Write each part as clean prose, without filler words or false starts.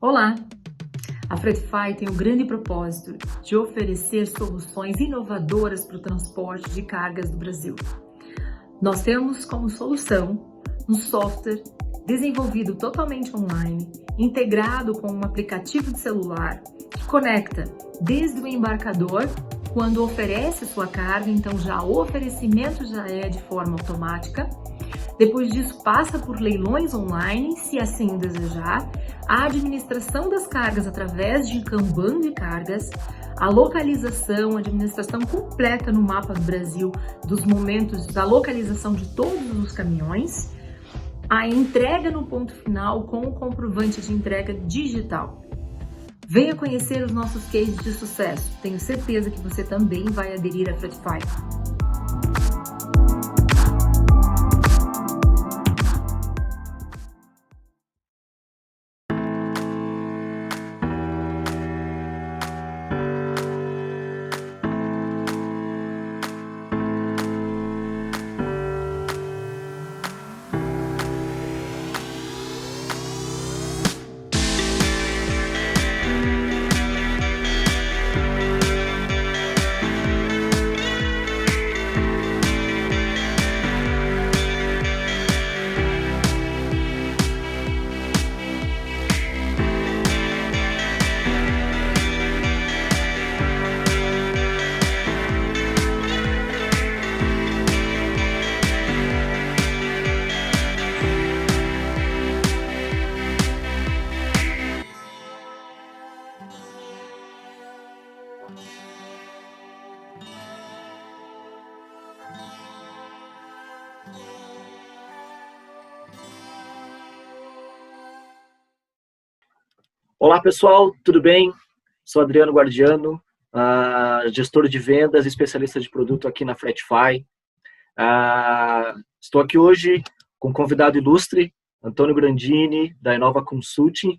Olá! A Fretify tem o grande propósito de oferecer soluções inovadoras para o transporte de cargas do Brasil. Nós temos como solução um software desenvolvido totalmente online, integrado com um aplicativo de celular que conecta desde o embarcador, quando oferece sua carga, então já o oferecimento já é de forma automática. Depois disso, passa por leilões online, se assim desejar, a administração das cargas através de Kanban de cargas, a localização, a administração completa no mapa do Brasil dos momentos da localização de todos os caminhões, a entrega no ponto final com o comprovante de entrega digital. Venha conhecer os nossos cases de sucesso. Tenho certeza que você também vai aderir à Fretify. Olá pessoal, tudo bem? Sou Adriano Guardiano, gestor de vendas e especialista de produto aqui na Fretify. Estou aqui hoje com um convidado ilustre, Antônio Grandini, da Inova Consulting.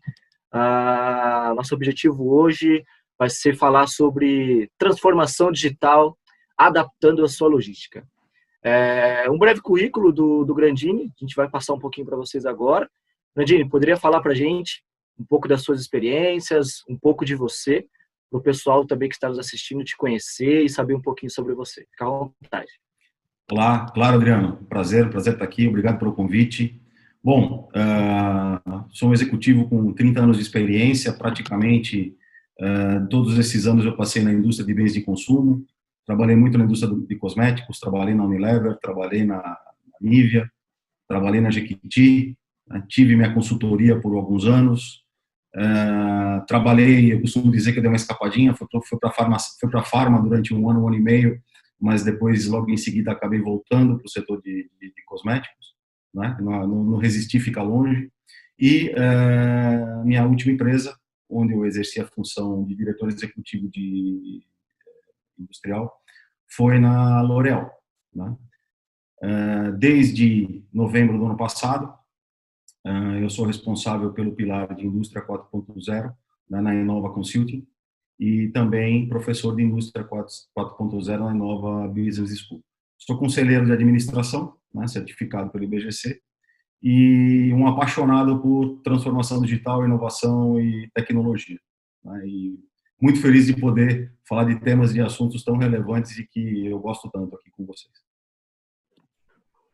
Nosso objetivo hoje vai ser falar sobre transformação digital, adaptando a sua logística. Um breve currículo do Grandini, a gente vai passar um pouquinho para vocês agora. Grandini, poderia falar para a gente um pouco das suas experiências, um pouco de você, para o pessoal também que está nos assistindo te conhecer e saber um pouquinho sobre você. Fica à vontade. Olá, claro, Adriano. Prazer estar aqui. Obrigado pelo convite. Bom, sou um executivo com 30 anos de experiência, praticamente todos esses anos eu passei na indústria de bens de consumo, trabalhei muito na indústria de cosméticos, trabalhei na Unilever, trabalhei na Nivea, trabalhei na Jequiti, tive minha consultoria por alguns anos, trabalhei, eu costumo dizer que eu dei uma escapadinha, fui para a farma durante um ano e meio, mas depois, logo em seguida, acabei voltando para o setor de cosméticos, né? Não resisti ficar longe, e minha última empresa, onde eu exerci a função de diretor executivo de industrial, foi na L'Oréal, né? Desde novembro do ano passado, eu sou responsável pelo pilar de Indústria 4.0 na Inova Consulting e também professor de Indústria 4.0 na Inova Business School. Sou conselheiro de administração, né, certificado pelo IBGC, e um apaixonado por transformação digital, inovação e tecnologia, né, e muito feliz de poder falar de temas e assuntos tão relevantes e que eu gosto tanto aqui com vocês.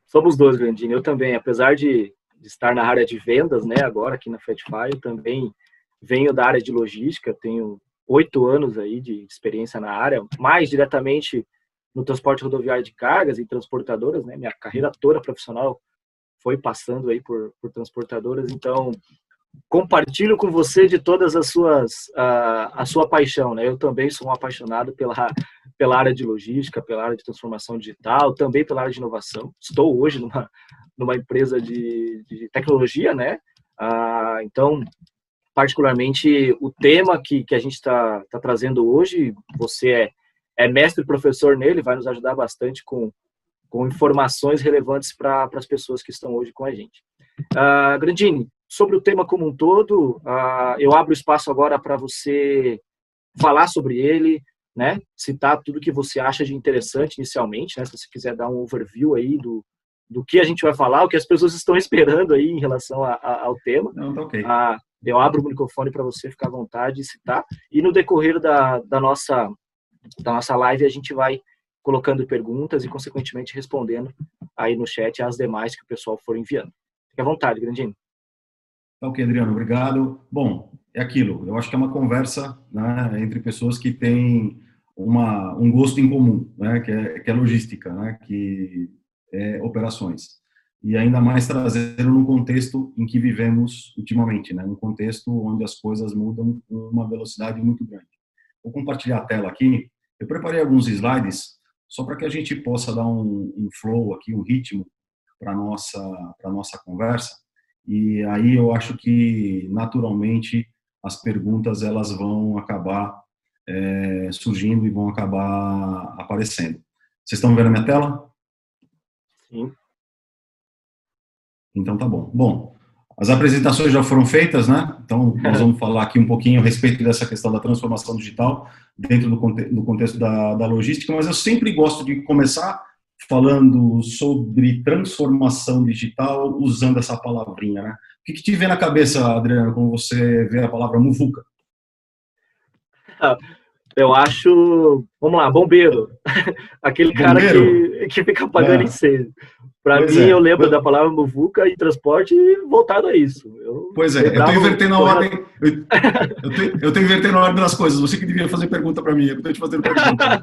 Somos dois, Grandini. Eu também, apesar de estar na área de vendas, né, agora aqui na Fretify, eu também venho da área de logística, tenho 8 anos aí de experiência na área, mais diretamente no transporte rodoviário de cargas e transportadoras, né, minha carreira toda profissional foi passando aí por transportadoras, então compartilho com você de todas a sua paixão, né, eu também sou um apaixonado pela área de logística, pela área de transformação digital, também pela área de inovação, estou hoje numa empresa de tecnologia, né? Então, particularmente, o tema que a gente está trazendo hoje, você é mestre e professor nele, vai nos ajudar bastante com informações relevantes para as pessoas que estão hoje com a gente. Grandini, sobre o tema como um todo, eu abro espaço agora para você falar sobre ele, né? Citar tudo que você acha de interessante inicialmente, né? Se você quiser dar um overview aí do que a gente vai falar, o que as pessoas estão esperando aí em relação ao tema. Não, tá ok. Eu abro o microfone para você ficar à vontade e citar. E no decorrer da nossa live, a gente vai colocando perguntas e, consequentemente, respondendo aí no chat as demais que o pessoal for enviando. Fique à vontade, Grandinho. Ok, Adriano, obrigado. Bom, é aquilo. Eu acho que é uma conversa, né, entre pessoas que têm um gosto em comum, né, que é logística, né, que é operações. E ainda mais trazendo num contexto em que vivemos ultimamente, né, um contexto onde as coisas mudam com uma velocidade muito grande. Vou compartilhar a tela aqui. Eu preparei alguns slides só para que a gente possa dar um flow aqui, um ritmo para nossa conversa. E aí eu acho que naturalmente as perguntas elas vão acabar surgindo e vão acabar aparecendo. Vocês estão vendo a minha tela? Sim. Então tá bom. Bom, as apresentações já foram feitas, né? Então nós vamos falar aqui um pouquinho a respeito dessa questão da transformação digital dentro do contexto da logística, mas eu sempre gosto de começar falando sobre transformação digital usando essa palavrinha, né? O que te vem na cabeça, Adriano, quando você vê a palavra muvuca? Eu acho, vamos lá, bombeiro. Aquele cara Bombeiro? que fica apagando incêndio. Para mim, Pois eu é. lembro da palavra muvuca e transporte voltado a isso. Pois é, eu estou invertendo a ordem. Eu tô invertendo a ordem das coisas. Você que devia fazer pergunta para mim, eu estou te fazendo pergunta.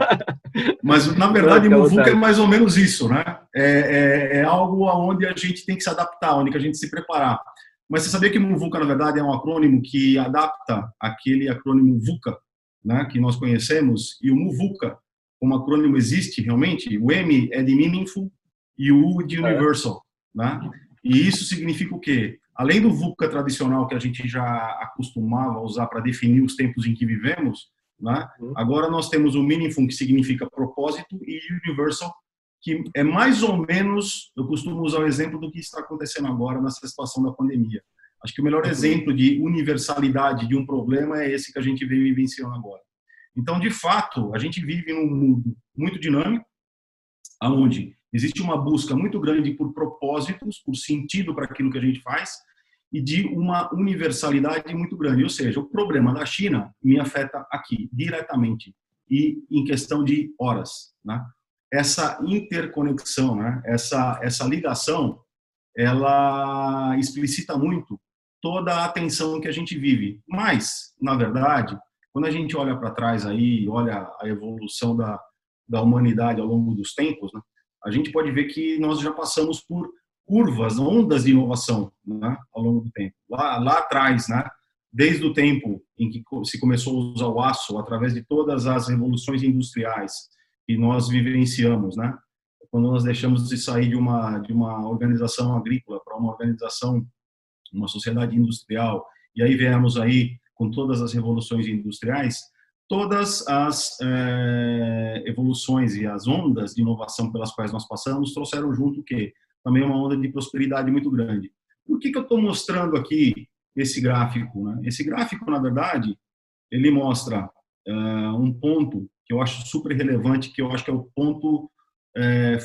Mas, na verdade, muvuca é mais ou menos isso, né? É algo onde a gente tem que se adaptar, onde a gente se preparar. Mas você sabia que muvuca, na verdade, é um acrônimo que adapta aquele acrônimo VUCA, né, que nós conhecemos, e o muvuca, como acrônimo existe realmente, o M é de meaningful e o U de universal, né? E isso significa o quê? Além do VUCA tradicional que a gente já acostumava usar para definir os tempos em que vivemos, né? Agora nós temos o meaningful, que significa propósito, e universal, que é mais ou menos, eu costumo usar o exemplo do que está acontecendo agora nessa situação da pandemia. Acho que o melhor exemplo de universalidade de um problema é esse que a gente veio vivenciando agora. Então, de fato, a gente vive num mundo muito dinâmico, onde existe uma busca muito grande por propósitos, por sentido para aquilo que a gente faz, e de uma universalidade muito grande. Ou seja, o problema da China me afeta aqui, diretamente, e em questão de horas, né? Essa interconexão, né? Essa ligação, ela explicita muito toda a atenção que a gente vive. Mas, na verdade, quando a gente olha para trás aí, olha a evolução da humanidade ao longo dos tempos, né, a gente pode ver que nós já passamos por curvas, ondas de inovação, né, ao longo do tempo. Lá atrás, né, desde o tempo em que se começou a usar o aço, através de todas as revoluções industriais que nós vivenciamos, né, quando nós deixamos de sair de uma organização agrícola para uma organização, uma sociedade industrial, e aí viemos aí com todas as revoluções industriais, todas as evoluções e as ondas de inovação pelas quais nós passamos trouxeram junto o quê? Também uma onda de prosperidade muito grande. Por que eu estou mostrando aqui esse gráfico, né? Esse gráfico, na verdade, ele mostra um ponto que eu acho super relevante, que eu acho que é o ponto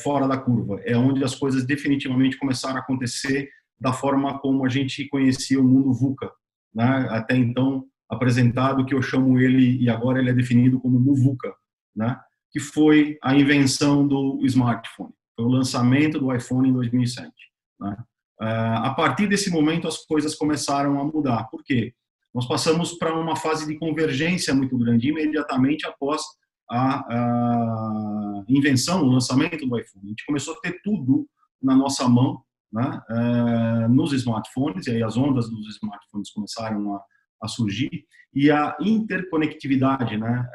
fora da curva. É onde as coisas definitivamente começaram a acontecer da forma como a gente conhecia o mundo VUCA, né? Até então apresentado, que eu chamo ele, e agora ele é definido como muvuca, né? Que foi a invenção do smartphone, foi o lançamento do iPhone em 2007. Né? A partir desse momento as coisas começaram a mudar. Por quê? Nós passamos para uma fase de convergência muito grande, imediatamente após a invenção, o lançamento do iPhone. A gente começou a ter tudo na nossa mão, né? Nos smartphones, e aí as ondas dos smartphones começaram a surgir, e a interconectividade, né?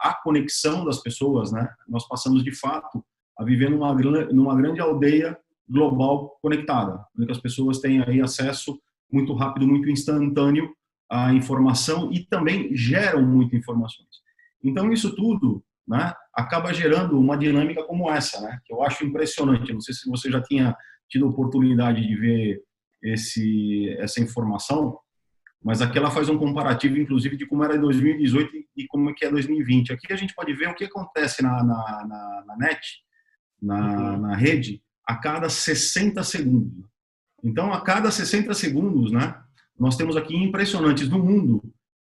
A conexão das pessoas, né? Nós passamos, de fato, a viver numa grande aldeia global conectada, onde as pessoas têm aí acesso muito rápido, muito instantâneo à informação e também geram muitas informações. Então, isso tudo, né, acaba gerando uma dinâmica como essa, né, que eu acho impressionante. Não sei se você já tinha tido a oportunidade de ver essa informação, mas aqui ela faz um comparativo, inclusive, de como era em 2018 e como é que é 2020. Aqui a gente pode ver o que acontece na net, na rede, a cada 60 segundos. Então, a cada 60 segundos, né, nós temos aqui impressionantes no mundo.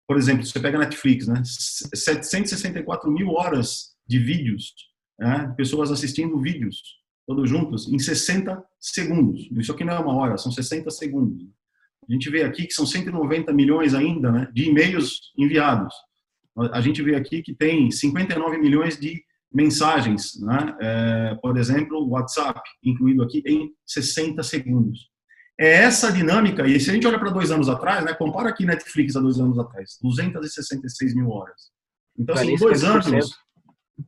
Por exemplo, você pega a Netflix, né? 764 mil horas de vídeos, né? Pessoas assistindo vídeos, todos juntos, em 60 segundos. Isso aqui não é uma hora, são 60 segundos. A gente vê aqui que são 190 milhões ainda, né, de e-mails enviados. A gente vê aqui que tem 59 milhões de mensagens, né? Por exemplo, o WhatsApp, incluído aqui em 60 segundos. É essa dinâmica, e se a gente olha para 2 anos atrás, né, compara aqui Netflix há 2 anos atrás, 266 mil horas. Então, assim, em 2 anos,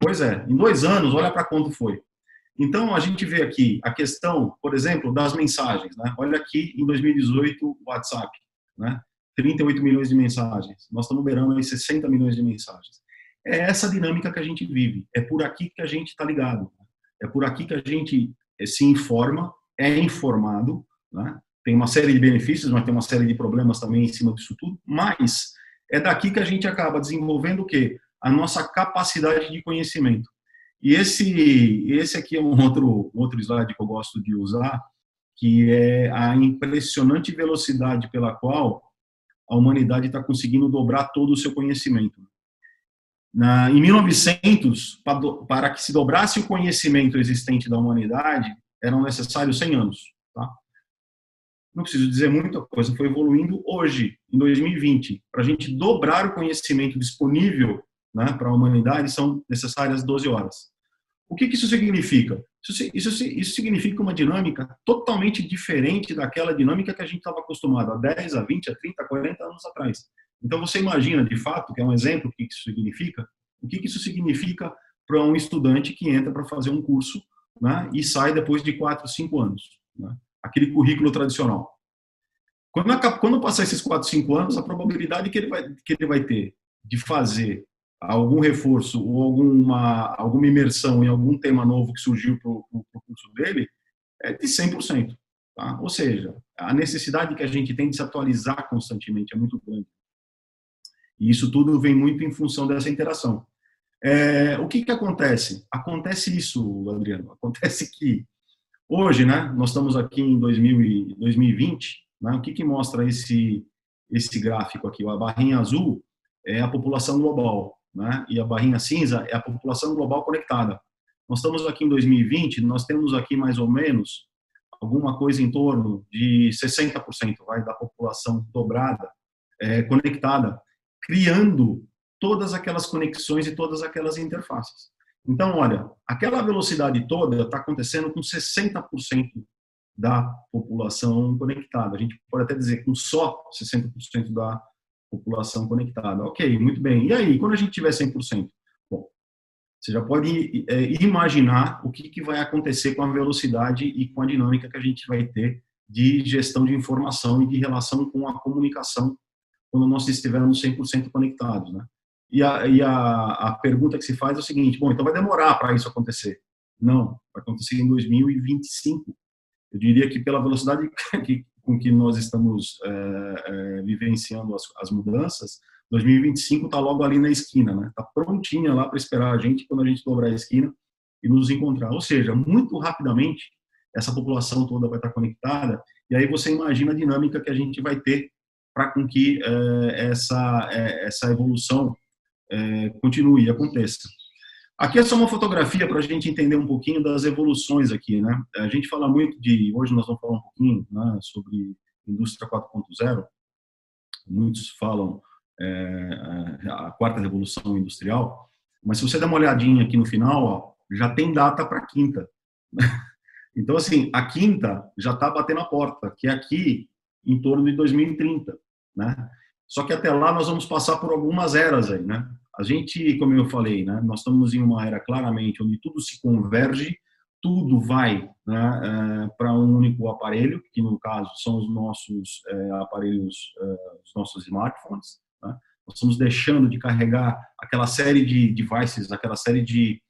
pois é, em 2 anos, olha para quanto foi. Então, a gente vê aqui a questão, por exemplo, das mensagens, né? Olha aqui, em 2018, o WhatsApp, né? 38 milhões de mensagens. Nós estamos beirando aí 60 milhões de mensagens. É essa dinâmica que a gente vive. É por aqui que a gente está ligado. É por aqui que a gente se informa, é informado, né? Tem uma série de benefícios, mas tem uma série de problemas também em cima disso tudo. Mas é daqui que a gente acaba desenvolvendo o quê? A nossa capacidade de conhecimento. E esse aqui é um outro slide que eu gosto de usar, que é a impressionante velocidade pela qual a humanidade está conseguindo dobrar todo o seu conhecimento. Em 1900, para que se dobrasse o conhecimento existente da humanidade, eram necessários 100 anos. Tá? Não preciso dizer muita coisa, foi evoluindo hoje, em 2020. Para a gente dobrar o conhecimento disponível, né, para a humanidade, são necessárias 12 horas. O que isso significa? Isso significa uma dinâmica totalmente diferente daquela dinâmica que a gente estava acostumado há 10, a 20, a 30, a 40 anos atrás. Então, você imagina, de fato, que é um exemplo, o que isso significa? O que isso significa para um estudante que entra para fazer um curso, né, e sai depois de 4, 5 anos. Né? Aquele currículo tradicional. Quando passar esses 4, 5 anos, a probabilidade que ele vai ter de fazer algum reforço ou alguma imersão em algum tema novo que surgiu para o curso dele é de 100%. Tá? Ou seja, a necessidade que a gente tem de se atualizar constantemente é muito grande. E isso tudo vem muito em função dessa interação. O que acontece? Acontece isso, Adriano. Acontece que hoje, né, nós estamos aqui em 2020, né, o que mostra esse gráfico aqui? A barrinha azul é a população global, né, e a barrinha cinza é a população global conectada. Nós estamos aqui em 2020, nós temos aqui mais ou menos alguma coisa em torno de 60% da população dobrada, conectada, criando todas aquelas conexões e todas aquelas interfaces. Então, olha, aquela velocidade toda está acontecendo com 60% da população conectada. A gente pode até dizer com só 60% da população conectada. Ok, muito bem. E aí, quando a gente tiver 100%? Bom, você já pode imaginar o que vai acontecer com a velocidade e com a dinâmica que a gente vai ter de gestão de informação e de relação com a comunicação quando nós estivermos 100% conectados, né? E a pergunta que se faz é o seguinte: bom, então vai demorar para isso acontecer? Não, vai acontecer em 2025. Eu diria que pela velocidade com que nós estamos vivenciando as mudanças, 2025 está logo ali na esquina, né? Está prontinha lá para esperar a gente quando a gente dobrar a esquina e nos encontrar. Ou seja, muito rapidamente essa população toda vai estar conectada, e aí você imagina a dinâmica que a gente vai ter para com que essa evolução continue e aconteça. Aqui é só uma fotografia para a gente entender um pouquinho das evoluções aqui, né? A gente fala muito hoje nós vamos falar um pouquinho, né, sobre indústria 4.0. Muitos falam a quarta revolução industrial, mas se você der uma olhadinha aqui no final, ó, já tem data para a quinta. Então, assim, a quinta já está batendo a porta, que é aqui em torno de 2030, né? Só que até lá nós vamos passar por algumas eras aí, né? A gente, como eu falei, né, nós estamos em uma era claramente onde tudo se converge, tudo vai, né, para um único aparelho, que no caso são os nossos aparelhos, os nossos smartphones, né? Nós estamos deixando de carregar aquela série de devices, aquela série de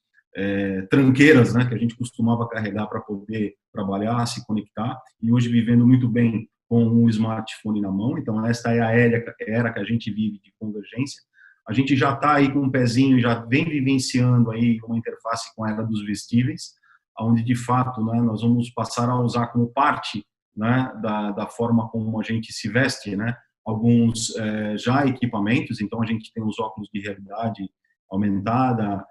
tranqueiras, né, que a gente costumava carregar para poder trabalhar, se conectar, e hoje vivendo muito bem com um smartphone na mão. Então esta é a era que a gente vive de convergência. A gente já está aí com um pezinho, já vem vivenciando aí uma interface com a era dos vestíveis, onde de fato, né, nós vamos passar a usar como parte né, da forma como a gente se veste, né? Alguns já equipamentos, então a gente tem os óculos de realidade aumentada,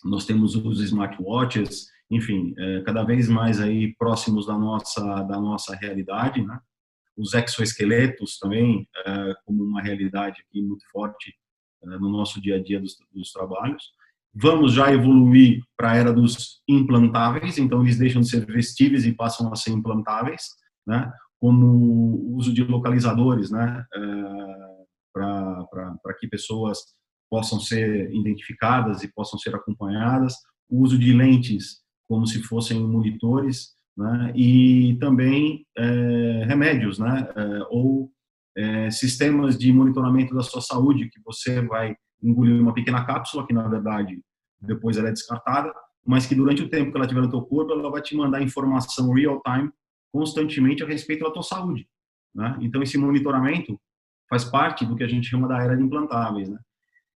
nós temos os smartwatches, enfim, cada vez mais aí próximos da nossa realidade, né? Os exoesqueletos também, como uma realidade aqui muito forte no nosso dia a dia dos trabalhos. Vamos já evoluir para a era dos implantáveis, então eles deixam de ser vestíveis e passam a ser implantáveis, né? Como o uso de localizadores, né? Para que pessoas possam ser identificadas e possam ser acompanhadas, o uso de lentes como se fossem monitores, né? E também remédios, né? Ou sistemas de monitoramento da sua saúde, que você vai engolir uma pequena cápsula, que na verdade depois ela é descartada, mas que durante o tempo que ela estiver no teu corpo, ela vai te mandar informação real time, constantemente a respeito da tua saúde, né? Então esse monitoramento faz parte do que a gente chama da era de implantáveis, né?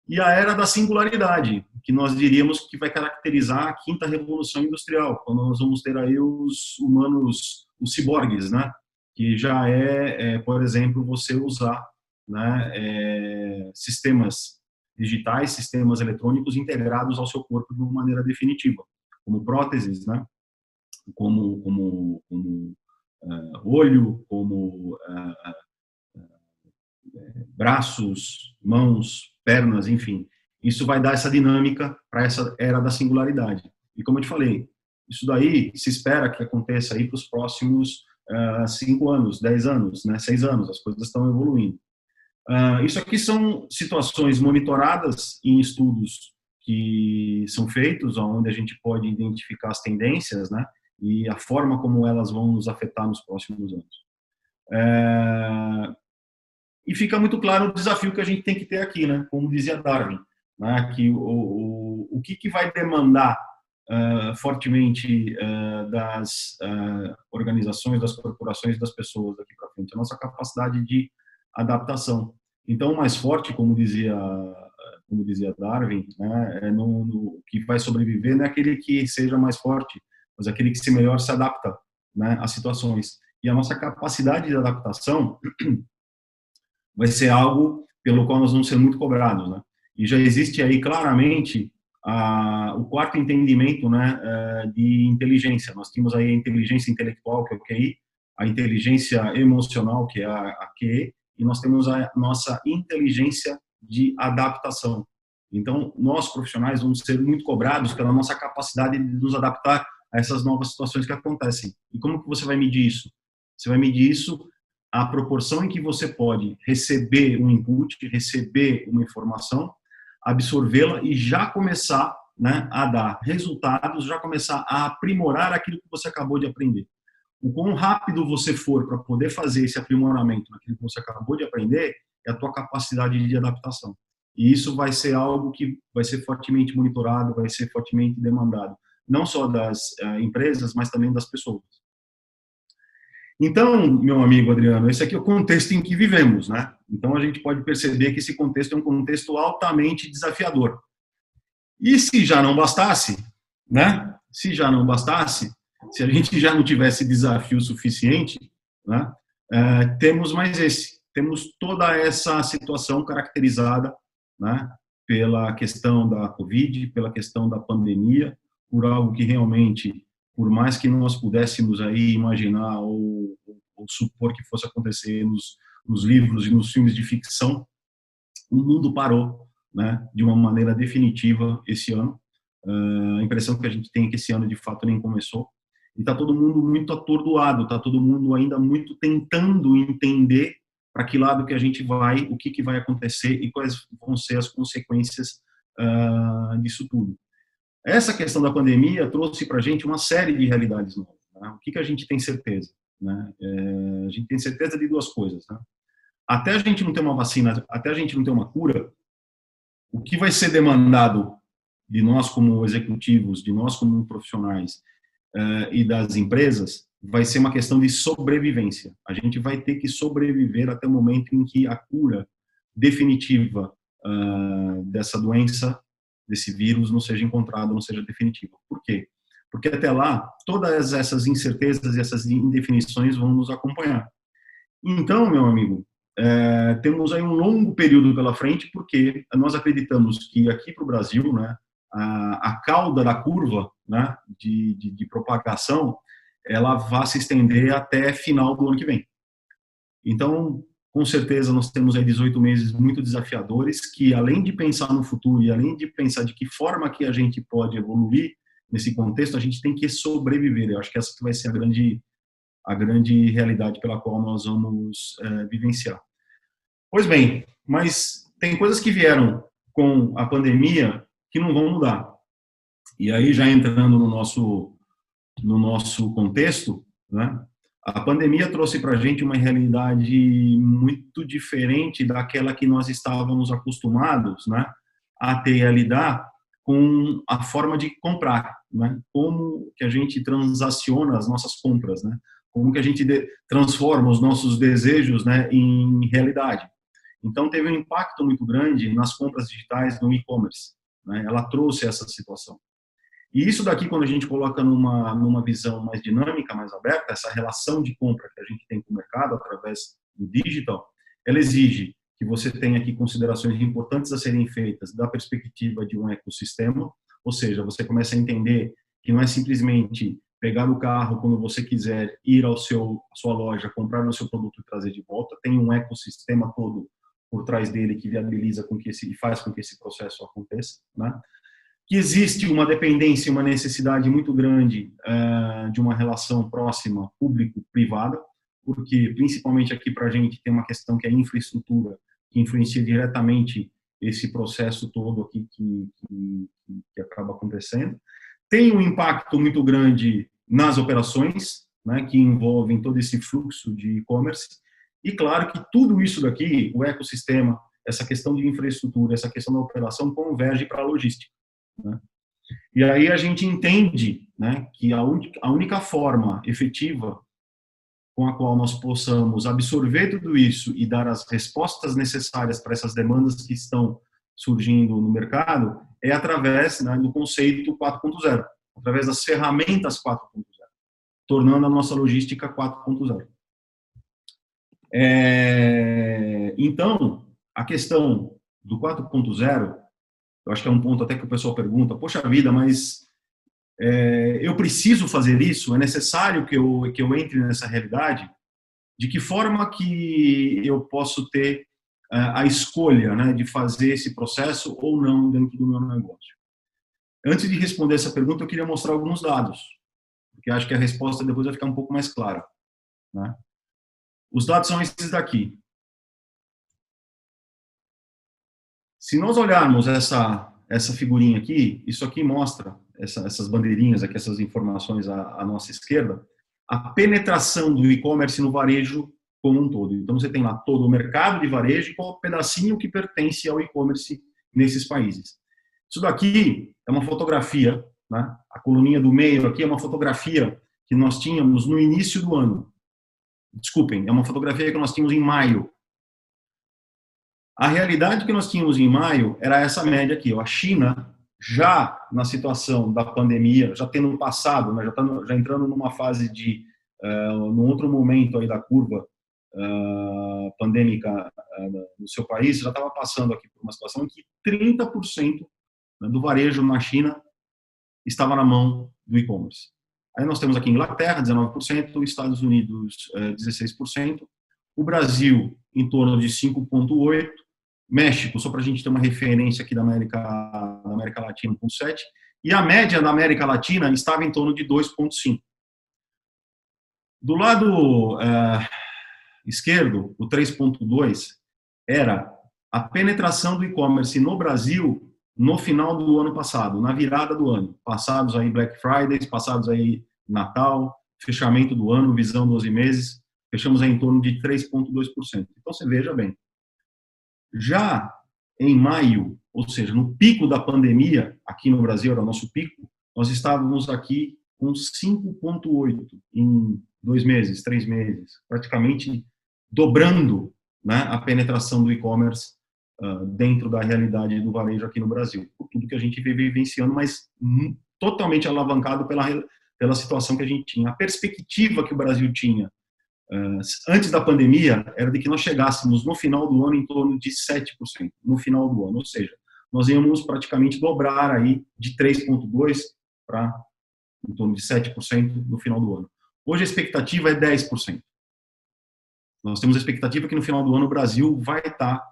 E a era da singularidade, que nós diríamos que vai caracterizar a quinta revolução industrial, quando nós vamos ter aí os humanos, os ciborgues, né? Que já por exemplo, você usar, né, sistemas digitais, sistemas eletrônicos integrados ao seu corpo de uma maneira definitiva, como próteses, né? Como olho, como braços, mãos, pernas, enfim. Isso vai dar essa dinâmica para essa era da singularidade. E como eu te falei, isso daí se espera que aconteça aí para os próximos 5 anos, 10 anos, né, 6 anos, as coisas estão evoluindo. Isso aqui são situações monitoradas em estudos que são feitos, onde a gente pode identificar as tendências, né, e a forma como elas vão nos afetar nos próximos anos. E fica muito claro o desafio que a gente tem que ter aqui, né? Como dizia Darwin, né? Que o que vai demandar fortemente das organizações, das corporações, das pessoas daqui para frente, a nossa capacidade de adaptação. Então, o mais forte, como dizia Darwin, né? O que vai sobreviver não é aquele que seja mais forte, mas aquele que melhor se adapta, né, às situações. E a nossa capacidade de adaptação vai ser algo pelo qual nós vamos ser muito cobrados, né? E já existe aí claramente o quarto entendimento, né, de inteligência. Nós temos aí a inteligência intelectual, que é o QI, a inteligência emocional, que é a QE, e nós temos a nossa inteligência de adaptação. Então, nós profissionais vamos ser muito cobrados pela nossa capacidade de nos adaptar a essas novas situações que acontecem. E como que você vai medir isso? Você vai medir isso a proporção em que você pode receber um input, receber uma informação, absorvê-la e já começar, né, a dar resultados, já começar a aprimorar aquilo que você acabou de aprender. O quão rápido você for para poder fazer esse aprimoramento naquilo que você acabou de aprender é a tua capacidade de adaptação. E isso vai ser algo que vai ser fortemente monitorado, vai ser fortemente demandado, não só das empresas, mas também das pessoas. Então, meu amigo Adriano, esse aqui é o contexto em que vivemos, né? Então, a gente pode perceber que esse contexto é um contexto altamente desafiador. E se já não bastasse, né? Se já não bastasse, se a gente já não tivesse desafio suficiente, né? Temos mais esse. Temos toda essa situação caracterizada, né, pela questão da Covid, pela questão da pandemia, por algo que realmente, por mais que nós pudéssemos aí imaginar ou supor que fosse acontecer nos livros e nos filmes de ficção, o mundo parou, né, de uma maneira definitiva esse ano. A impressão que a gente tem é que esse ano de fato nem começou. E está todo mundo muito atordoado, está todo mundo ainda muito tentando entender para que lado que a gente vai, o que vai acontecer e quais vão ser as consequências disso tudo. Essa questão da pandemia trouxe para a gente uma série de realidades novas. Né? O que a gente tem certeza? Né? A gente tem certeza de duas coisas. Né? Até a gente não ter uma vacina, até a gente não ter uma cura, o que vai ser demandado de nós como executivos, de nós como profissionais e das empresas, vai ser uma questão de sobrevivência. A gente vai ter que sobreviver até o momento em que a cura definitiva dessa doença, desse vírus, não seja encontrada, não seja definitiva. Por quê? porque até lá, todas essas incertezas e essas indefinições vão nos acompanhar. Então, meu amigo, temos aí um longo período pela frente, porque nós acreditamos que aqui para o Brasil, né, a cauda da curva, né, de propagação, ela vai se estender até final do ano que vem. Então, com certeza, nós temos aí 18 meses muito desafiadores, que além de pensar no futuro e além de pensar de que forma que a gente pode evoluir nesse contexto, a gente tem que sobreviver. Eu acho que essa que vai ser a grande realidade pela qual nós vamos vivenciar. Pois bem, mas tem coisas que vieram com a pandemia que não vão mudar. E aí, já entrando no nosso contexto, né, a pandemia trouxe para a gente uma realidade muito diferente daquela que nós estávamos acostumados, né, a ter a lidar com a forma de comprar, né, como que a gente transaciona as nossas compras, né, como que a gente transforma os nossos desejos, né, em realidade. Então, teve um impacto muito grande nas compras digitais no e-commerce, né, ela trouxe essa situação. E isso daqui, quando a gente coloca numa visão mais dinâmica, mais aberta, essa relação de compra que a gente tem com o mercado através do digital, ela exige que você tenha aqui considerações importantes a serem feitas da perspectiva de um ecossistema, ou seja, você começa a entender que não é simplesmente pegar o carro quando você quiser, ir à sua loja, comprar o seu produto e trazer de volta, tem um ecossistema todo por trás dele que viabiliza e faz com que esse processo aconteça, né? Que existe uma dependência, uma necessidade muito grande de uma relação próxima público-privada, porque principalmente aqui para a gente tem uma questão que é a infraestrutura, que influencia diretamente esse processo todo aqui que acaba acontecendo. Tem um impacto muito grande nas operações, né, que envolvem todo esse fluxo de e-commerce, e claro que tudo isso daqui, o ecossistema, essa questão de infraestrutura, essa questão da operação converge para a logística, né? E aí a gente entende, né, que a única forma efetiva com a qual nós possamos absorver tudo isso e dar as respostas necessárias para essas demandas que estão surgindo no mercado é através, né, do conceito 4.0, através das ferramentas 4.0, tornando a nossa logística 4.0. Então, a questão do 4.0, eu acho que é um ponto até que o pessoal pergunta, poxa vida, mas eu preciso fazer isso? É necessário que eu entre nessa realidade? De que forma que eu posso ter a escolha, né, de fazer esse processo ou não dentro do meu negócio? Antes de responder essa pergunta, eu queria mostrar alguns dados, porque acho que a resposta depois vai ficar um pouco mais clara, né? Os dados são esses daqui. Se nós olharmos essa figurinha aqui, isso aqui mostra, essas bandeirinhas aqui, essas informações à nossa esquerda, a penetração do e-commerce no varejo como um todo. Então, você tem lá todo o mercado de varejo e qual pedacinho que pertence ao e-commerce nesses países. Isso daqui é uma fotografia, né? A coluninha do meio aqui é uma fotografia que nós tínhamos no início do ano. Desculpem, é uma fotografia que nós tínhamos em maio. A realidade que nós tínhamos em maio era essa média aqui. A China, já na situação da pandemia, já tendo passado, né, já entrando numa fase num outro momento aí da curva pandêmica no seu país, já estava passando aqui por uma situação em que 30% do varejo na China estava na mão do e-commerce. Aí nós temos aqui Inglaterra, 19%, Estados Unidos, 16%, o Brasil, em torno de 5,8%, México, só para a gente ter uma referência aqui da América Latina, 1,7%, e a média da América Latina estava em torno de 2,5%. Do lado esquerdo, o 3,2%, era a penetração do e-commerce no Brasil no final do ano passado, na virada do ano, passados aí Black Friday, passados aí Natal, fechamento do ano, visão 12 meses, fechamos aí em torno de 3,2%. Então, você veja bem, já em maio, ou seja, no pico da pandemia, aqui no Brasil era o nosso pico, nós estávamos aqui com 5,8% em 2 meses, 3 meses, praticamente dobrando, né, a penetração do e-commerce dentro da realidade do varejo aqui no Brasil. Por tudo que a gente vem vivenciando, mas totalmente alavancado pela situação que a gente tinha. A perspectiva que o Brasil tinha antes da pandemia era de que nós chegássemos no final do ano em torno de 7%, no final do ano, ou seja, nós íamos praticamente dobrar aí de 3,2% para em torno de 7% no final do ano. Hoje a expectativa é 10%. Nós temos a expectativa que no final do ano o Brasil vai estar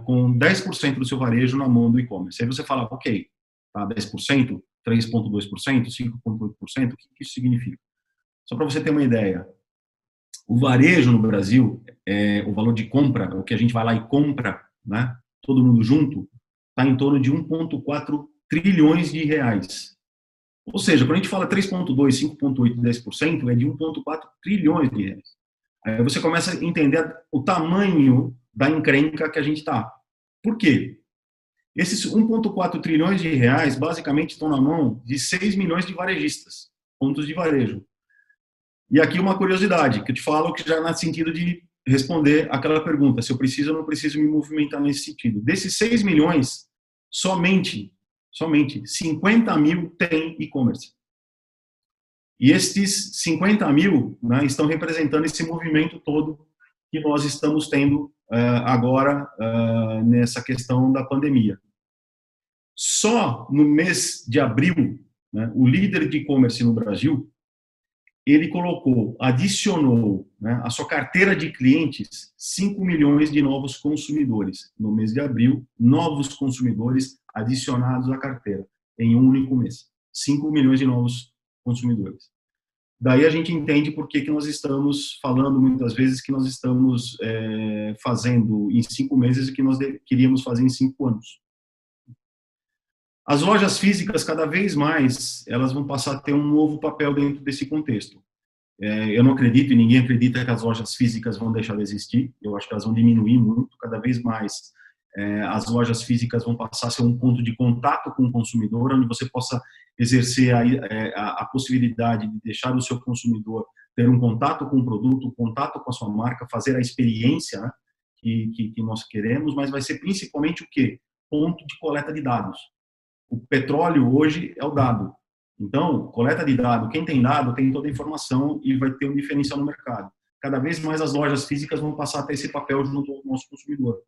com 10% do seu varejo na mão do e-commerce. Aí você fala, ok, tá, 10%, 3,2%, 5,8%, o que isso significa? Só para você ter uma ideia, o varejo no Brasil, o valor de compra, o que a gente vai lá e compra, né, todo mundo junto, está em torno de 1,4 trilhões de reais. Ou seja, quando a gente fala 3,2, 5,8, 10%, é de 1,4 trilhões de reais. Aí você começa a entender o tamanho da encrenca que a gente está. Por quê? Esses 1,4 trilhões de reais, basicamente, estão na mão de 6 milhões de varejistas, pontos de varejo. E aqui uma curiosidade, que eu te falo que já no sentido de responder aquela pergunta, se eu preciso ou não preciso me movimentar nesse sentido. Desses 6 milhões, somente 50 mil têm e-commerce. E estes 50 mil, né, estão representando esse movimento todo que nós estamos tendo agora nessa questão da pandemia. Só no mês de abril, né, o líder de e-commerce no Brasil, ele adicionou, né, à sua carteira de clientes 5 milhões de novos consumidores. No mês de abril, novos consumidores adicionados à carteira, em um único mês. 5 milhões de novos consumidores. Daí a gente entende por que nós estamos falando muitas vezes que nós estamos fazendo em 5 meses o que nós queríamos fazer em 5 anos. As lojas físicas, cada vez mais, elas vão passar a ter um novo papel dentro desse contexto. Eu não acredito, e ninguém acredita que as lojas físicas vão deixar de existir. Eu acho que elas vão diminuir muito, cada vez mais. As lojas físicas vão passar a ser um ponto de contato com o consumidor, onde você possa exercer a possibilidade de deixar o seu consumidor ter um contato com o produto, um contato com a sua marca, fazer a experiência, né, que nós queremos, mas vai ser principalmente o quê? Ponto de coleta de dados. O petróleo hoje é o dado. Então, coleta de dado, quem tem dado tem toda a informação e vai ter um diferencial no mercado. Cada vez mais as lojas físicas vão passar a ter esse papel junto ao nosso consumidor.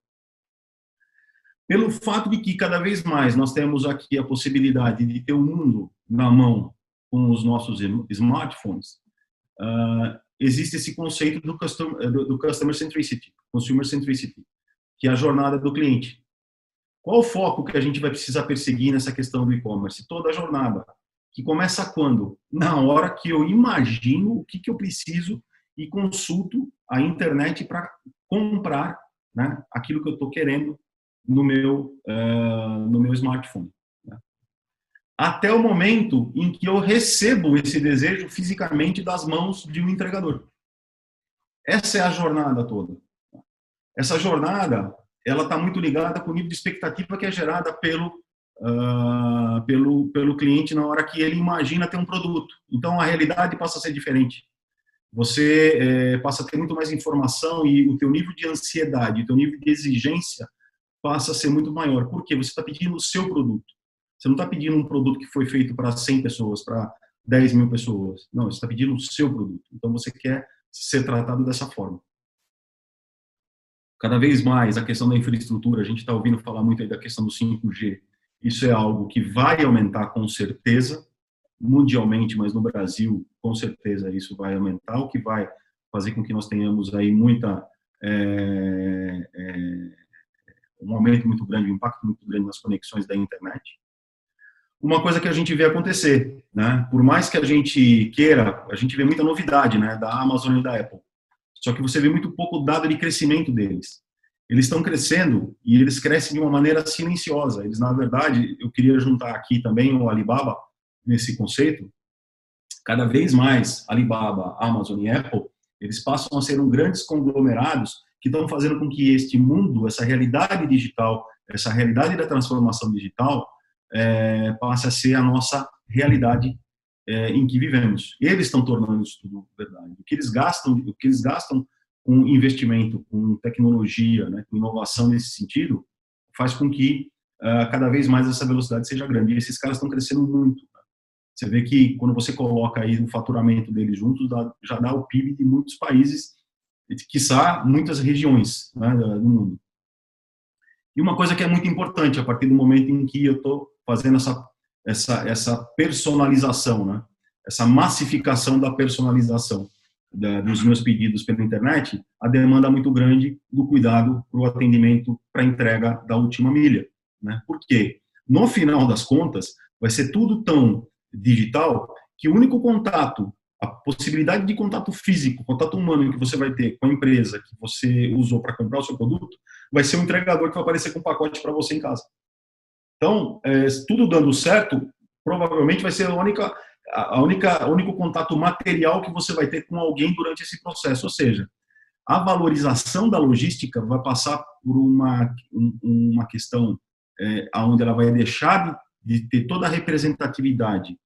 Pelo fato de que cada vez mais nós temos aqui a possibilidade de ter o mundo na mão com os nossos smartphones, existe esse conceito do customer centricity, consumer centricity, que é a jornada do cliente. Qual o foco que a gente vai precisar perseguir nessa questão do e-commerce? Toda a jornada. Que começa quando? Na hora que eu imagino o que eu preciso e consulto a internet para comprar, né, aquilo que eu estou querendo no meu smartphone. Né? Até o momento em que eu recebo esse desejo fisicamente das mãos de um entregador. Essa é a jornada toda. Essa jornada, ela está muito ligada com o nível de expectativa que é gerada pelo cliente na hora que ele imagina ter um produto. Então, a realidade passa a ser diferente. Você passa a ter muito mais informação e o teu nível de ansiedade, o teu nível de exigência passa a ser muito maior. Por quê? Você está pedindo o seu produto. Você não está pedindo um produto que foi feito para 100 pessoas, para 10 mil pessoas. Não, você está pedindo o seu produto. Então, você quer ser tratado dessa forma. Cada vez mais, a questão da infraestrutura, a gente está ouvindo falar muito aí da questão do 5G. Isso é algo que vai aumentar com certeza, mundialmente, mas no Brasil, com certeza, isso vai aumentar, o que vai fazer com que nós tenhamos aí um aumento muito grande, um impacto muito grande nas conexões da internet. Uma coisa que a gente vê acontecer, né? Por mais que a gente queira, a gente vê muita novidade, né, da Amazon e da Apple. Só que você vê muito pouco dado de crescimento deles. Eles estão crescendo e eles crescem de uma maneira silenciosa. Eles, na verdade, eu queria juntar aqui também o Alibaba nesse conceito. Cada vez mais, Alibaba, Amazon e Apple, eles passam a ser grandes conglomerados que estão fazendo com que este mundo, essa realidade digital, essa realidade da transformação digital, passe a ser a nossa realidade em que vivemos. Eles estão tornando isso tudo verdade. O que eles gastam com investimento, com tecnologia, né, com inovação nesse sentido, faz com que cada vez mais essa velocidade seja grande. E esses caras estão crescendo muito. Você vê que quando você coloca aí o faturamento deles juntos, já dá o PIB de muitos países, quiçá muitas regiões, né, do mundo. E uma coisa que é muito importante, a partir do momento em que eu estou fazendo essa personalização, né, essa massificação da personalização dos meus pedidos pela internet, a demanda é muito grande do cuidado para o atendimento, para a entrega da última milha. Né? Por quê? No final das contas, vai ser tudo tão digital que o único contato, a possibilidade de contato físico, contato humano que você vai ter com a empresa que você usou para comprar o seu produto, vai ser um entregador que vai aparecer com um pacote para você em casa. Então, tudo dando certo, provavelmente vai ser o único contato material que você vai ter com alguém durante esse processo. Ou seja, a valorização da logística vai passar por uma questão onde ela vai deixar de ter toda a representatividade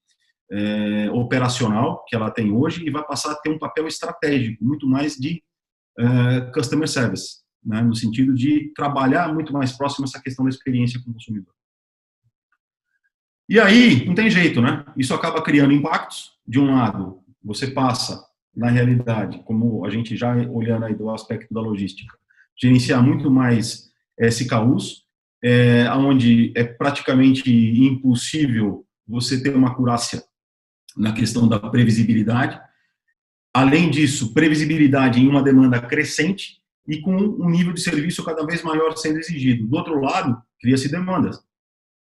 operacional que ela tem hoje e vai passar a ter um papel estratégico, muito mais de customer service, né, no sentido de trabalhar muito mais próximo essa questão da experiência com o consumidor. E aí, não tem jeito, né? Isso acaba criando impactos. De um lado, você passa, na realidade, como a gente já olhando aí do aspecto da logística, gerenciar muito mais SKUs, onde é praticamente impossível você ter uma acurácia na questão da previsibilidade. Além disso, previsibilidade em uma demanda crescente e com um nível de serviço cada vez maior sendo exigido. Do outro lado, cria-se demandas.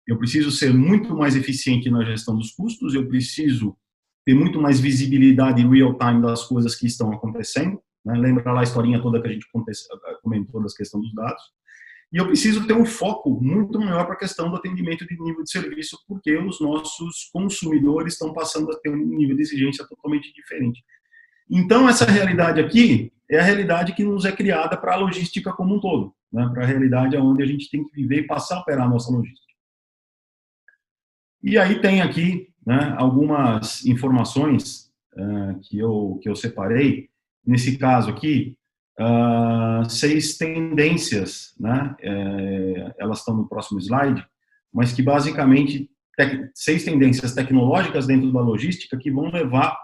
Eu preciso ser muito mais eficiente na gestão dos custos, eu preciso ter muito mais visibilidade em real time das coisas que estão acontecendo, né? Lembra lá a historinha toda que a gente comentou das questões dos dados. E eu preciso ter um foco muito maior para a questão do atendimento de nível de serviço, porque os nossos consumidores estão passando a ter um nível de exigência totalmente diferente. Então, essa realidade aqui é a realidade que nos é criada para a logística como um todo, né? Para a realidade onde a gente tem que viver e passar a operar a nossa logística. E aí tem aqui, né, algumas informações que eu separei. Nesse caso aqui, 6 tendências, né, elas estão no próximo slide, mas que basicamente 6 tendências tecnológicas dentro da logística que vão levar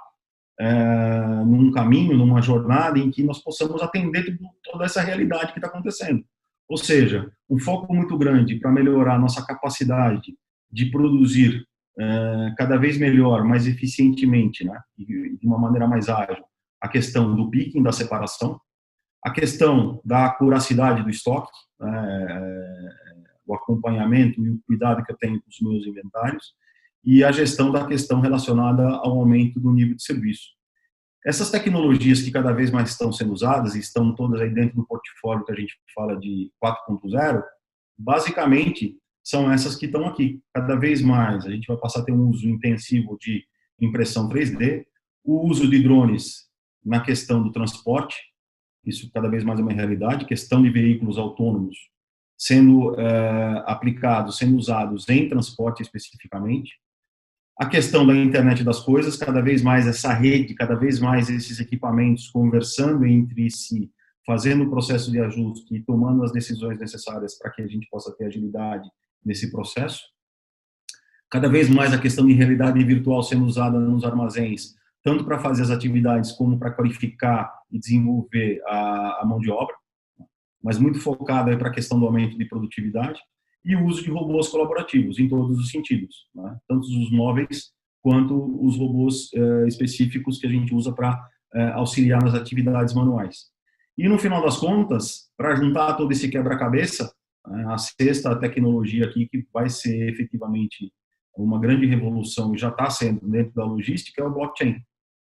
num caminho, numa jornada em que nós possamos atender toda essa realidade que está acontecendo. Ou seja, um foco muito grande para melhorar a nossa capacidade de produzir cada vez melhor, mais eficientemente, né, e de uma maneira mais ágil, a questão do picking, da separação, a questão da acuracidade do estoque, o acompanhamento e o cuidado que eu tenho com os meus inventários, e a gestão da questão relacionada ao aumento do nível de serviço. Essas tecnologias que cada vez mais estão sendo usadas e estão todas aí dentro do portfólio que a gente fala de 4.0, basicamente são essas que estão aqui. Cada vez mais a gente vai passar a ter um uso intensivo de impressão 3D, o uso de drones na questão do transporte, isso cada vez mais é uma realidade, questão de veículos autônomos sendo aplicados, sendo usados em transporte especificamente, a questão da internet das coisas, cada vez mais essa rede, cada vez mais esses equipamentos conversando entre si, fazendo o processo de ajuste e tomando as decisões necessárias para que a gente possa ter agilidade nesse processo. Cada vez mais a questão de realidade virtual sendo usada nos armazéns, tanto para fazer as atividades como para qualificar e desenvolver a mão de obra, mas muito focada para a questão do aumento de produtividade e o uso de robôs colaborativos em todos os sentidos, né? Tanto os móveis quanto os robôs específicos que a gente usa para auxiliar nas atividades manuais. E no final das contas, para juntar todo esse quebra-cabeça, a sexta tecnologia aqui que vai ser efetivamente uma grande revolução e já está sendo dentro da logística é o blockchain,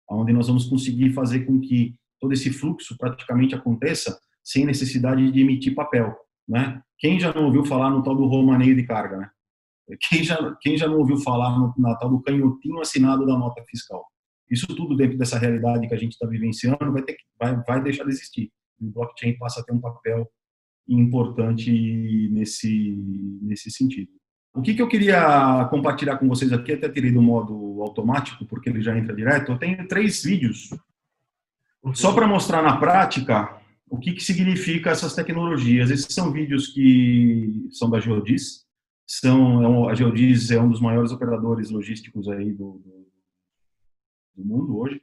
onde nós vamos conseguir fazer com que todo esse fluxo praticamente aconteça sem necessidade de emitir papel, né? Quem já não ouviu falar no tal do romaneio de carga, né? Quem já não ouviu falar na tal do canhotinho assinado da nota fiscal? Isso tudo dentro dessa realidade que a gente está vivenciando vai deixar de existir. E o blockchain passa a ter um papel importante nesse sentido. O que eu queria compartilhar com vocês aqui, até tirei do modo automático, porque ele já entra direto. Eu tenho 3 vídeos, só para mostrar na prática o que significa essas tecnologias. Esses são vídeos que são da Geodis. A Geodis é um dos maiores operadores logísticos aí do do mundo hoje,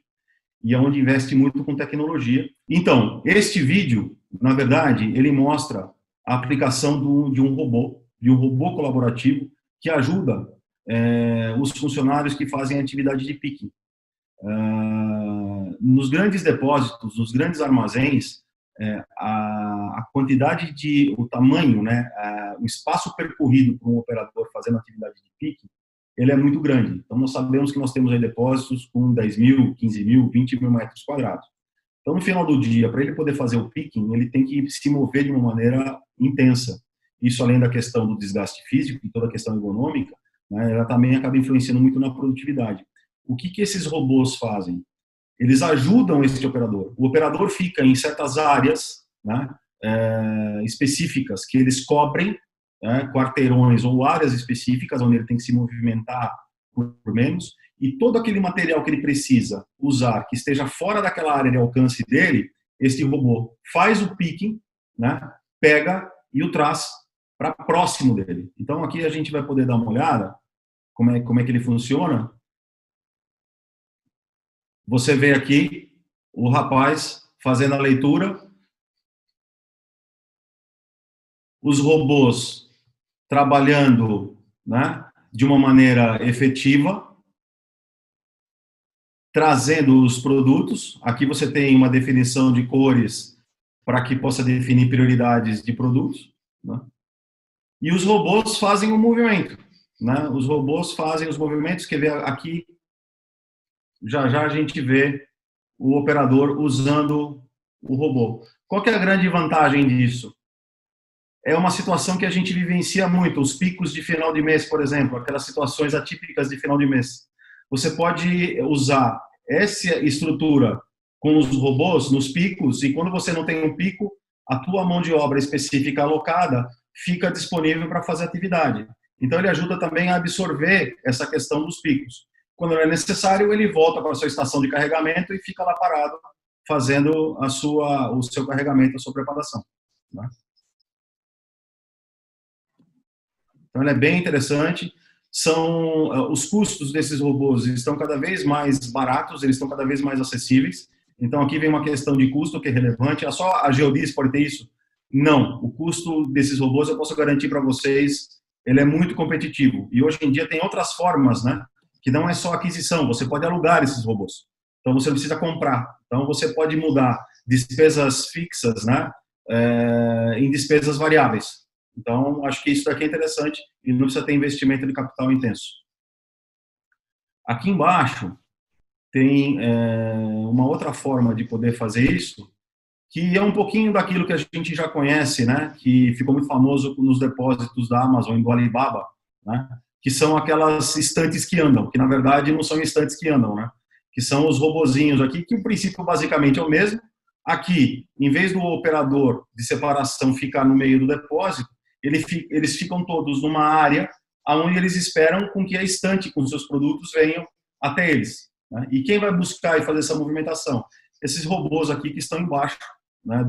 e é onde investe muito com tecnologia. Então, este vídeo, na verdade, ele mostra a aplicação de um robô colaborativo que ajuda os funcionários que fazem atividade de picking. Nos grandes depósitos, nos grandes armazéns, a quantidade o tamanho, né, o espaço percorrido por um operador fazendo atividade de picking, ele é muito grande. Então, nós sabemos que nós temos aí depósitos com 10 mil, 15 mil, 20 mil metros quadrados. Então, no final do dia, para ele poder fazer o picking, ele tem que se mover de uma maneira intensa. Isso, além da questão do desgaste físico e toda a questão ergonômica, né, ela também acaba influenciando muito na produtividade. O que esses robôs fazem? Eles ajudam esse operador. O operador fica em certas áreas, né, específicas que eles cobrem, quarteirões ou áreas específicas onde ele tem que se movimentar por menos, e todo aquele material que ele precisa usar, que esteja fora daquela área de alcance dele, este robô faz o picking, né, pega e o traz para próximo dele. Então aqui a gente vai poder dar uma olhada como é que ele funciona. Você vê aqui o rapaz fazendo a leitura, os robôs trabalhando, né, de uma maneira efetiva, trazendo os produtos. Aqui você tem uma definição de cores para que possa definir prioridades de produtos, né? E os robôs fazem o movimento, né? Os robôs fazem os movimentos, que vê aqui, já a gente vê o operador usando o robô. Qual que é a grande vantagem disso? É uma situação que a gente vivencia muito, os picos de final de mês, por exemplo, aquelas situações atípicas de final de mês. Você pode usar essa estrutura com os robôs nos picos, e quando você não tem um pico, a tua mão de obra específica alocada fica disponível para fazer atividade. Então, ele ajuda também a absorver essa questão dos picos. Quando é necessário, ele volta para a sua estação de carregamento e fica lá parado, fazendo o seu carregamento, a sua preparação, né? Então, ele é bem interessante. Os custos desses robôs estão cada vez mais baratos, eles estão cada vez mais acessíveis. Então, aqui vem uma questão de custo que é relevante. Só a Geodis pode ter isso? Não. O custo desses robôs, eu posso garantir para vocês, ele é muito competitivo. E hoje em dia tem outras formas, né? Que não é só aquisição, você pode alugar esses robôs. Então, você não precisa comprar. Então, você pode mudar despesas fixas, né, em despesas variáveis. Então, acho que isso daqui é interessante e não precisa ter investimento de capital intenso. Aqui embaixo tem uma outra forma de poder fazer isso, que é um pouquinho daquilo que a gente já conhece, né, que ficou muito famoso nos depósitos da Amazon e do Alibaba, né, que são aquelas estantes que andam, que na verdade não são estantes que andam, né, que são os robozinhos aqui, que o princípio basicamente é o mesmo. Aqui, em vez do operador de separação ficar no meio do depósito, eles ficam todos numa área onde eles esperam com que a estante com seus produtos venham até eles, né? E quem vai buscar e fazer essa movimentação? Esses robôs aqui que estão embaixo, né,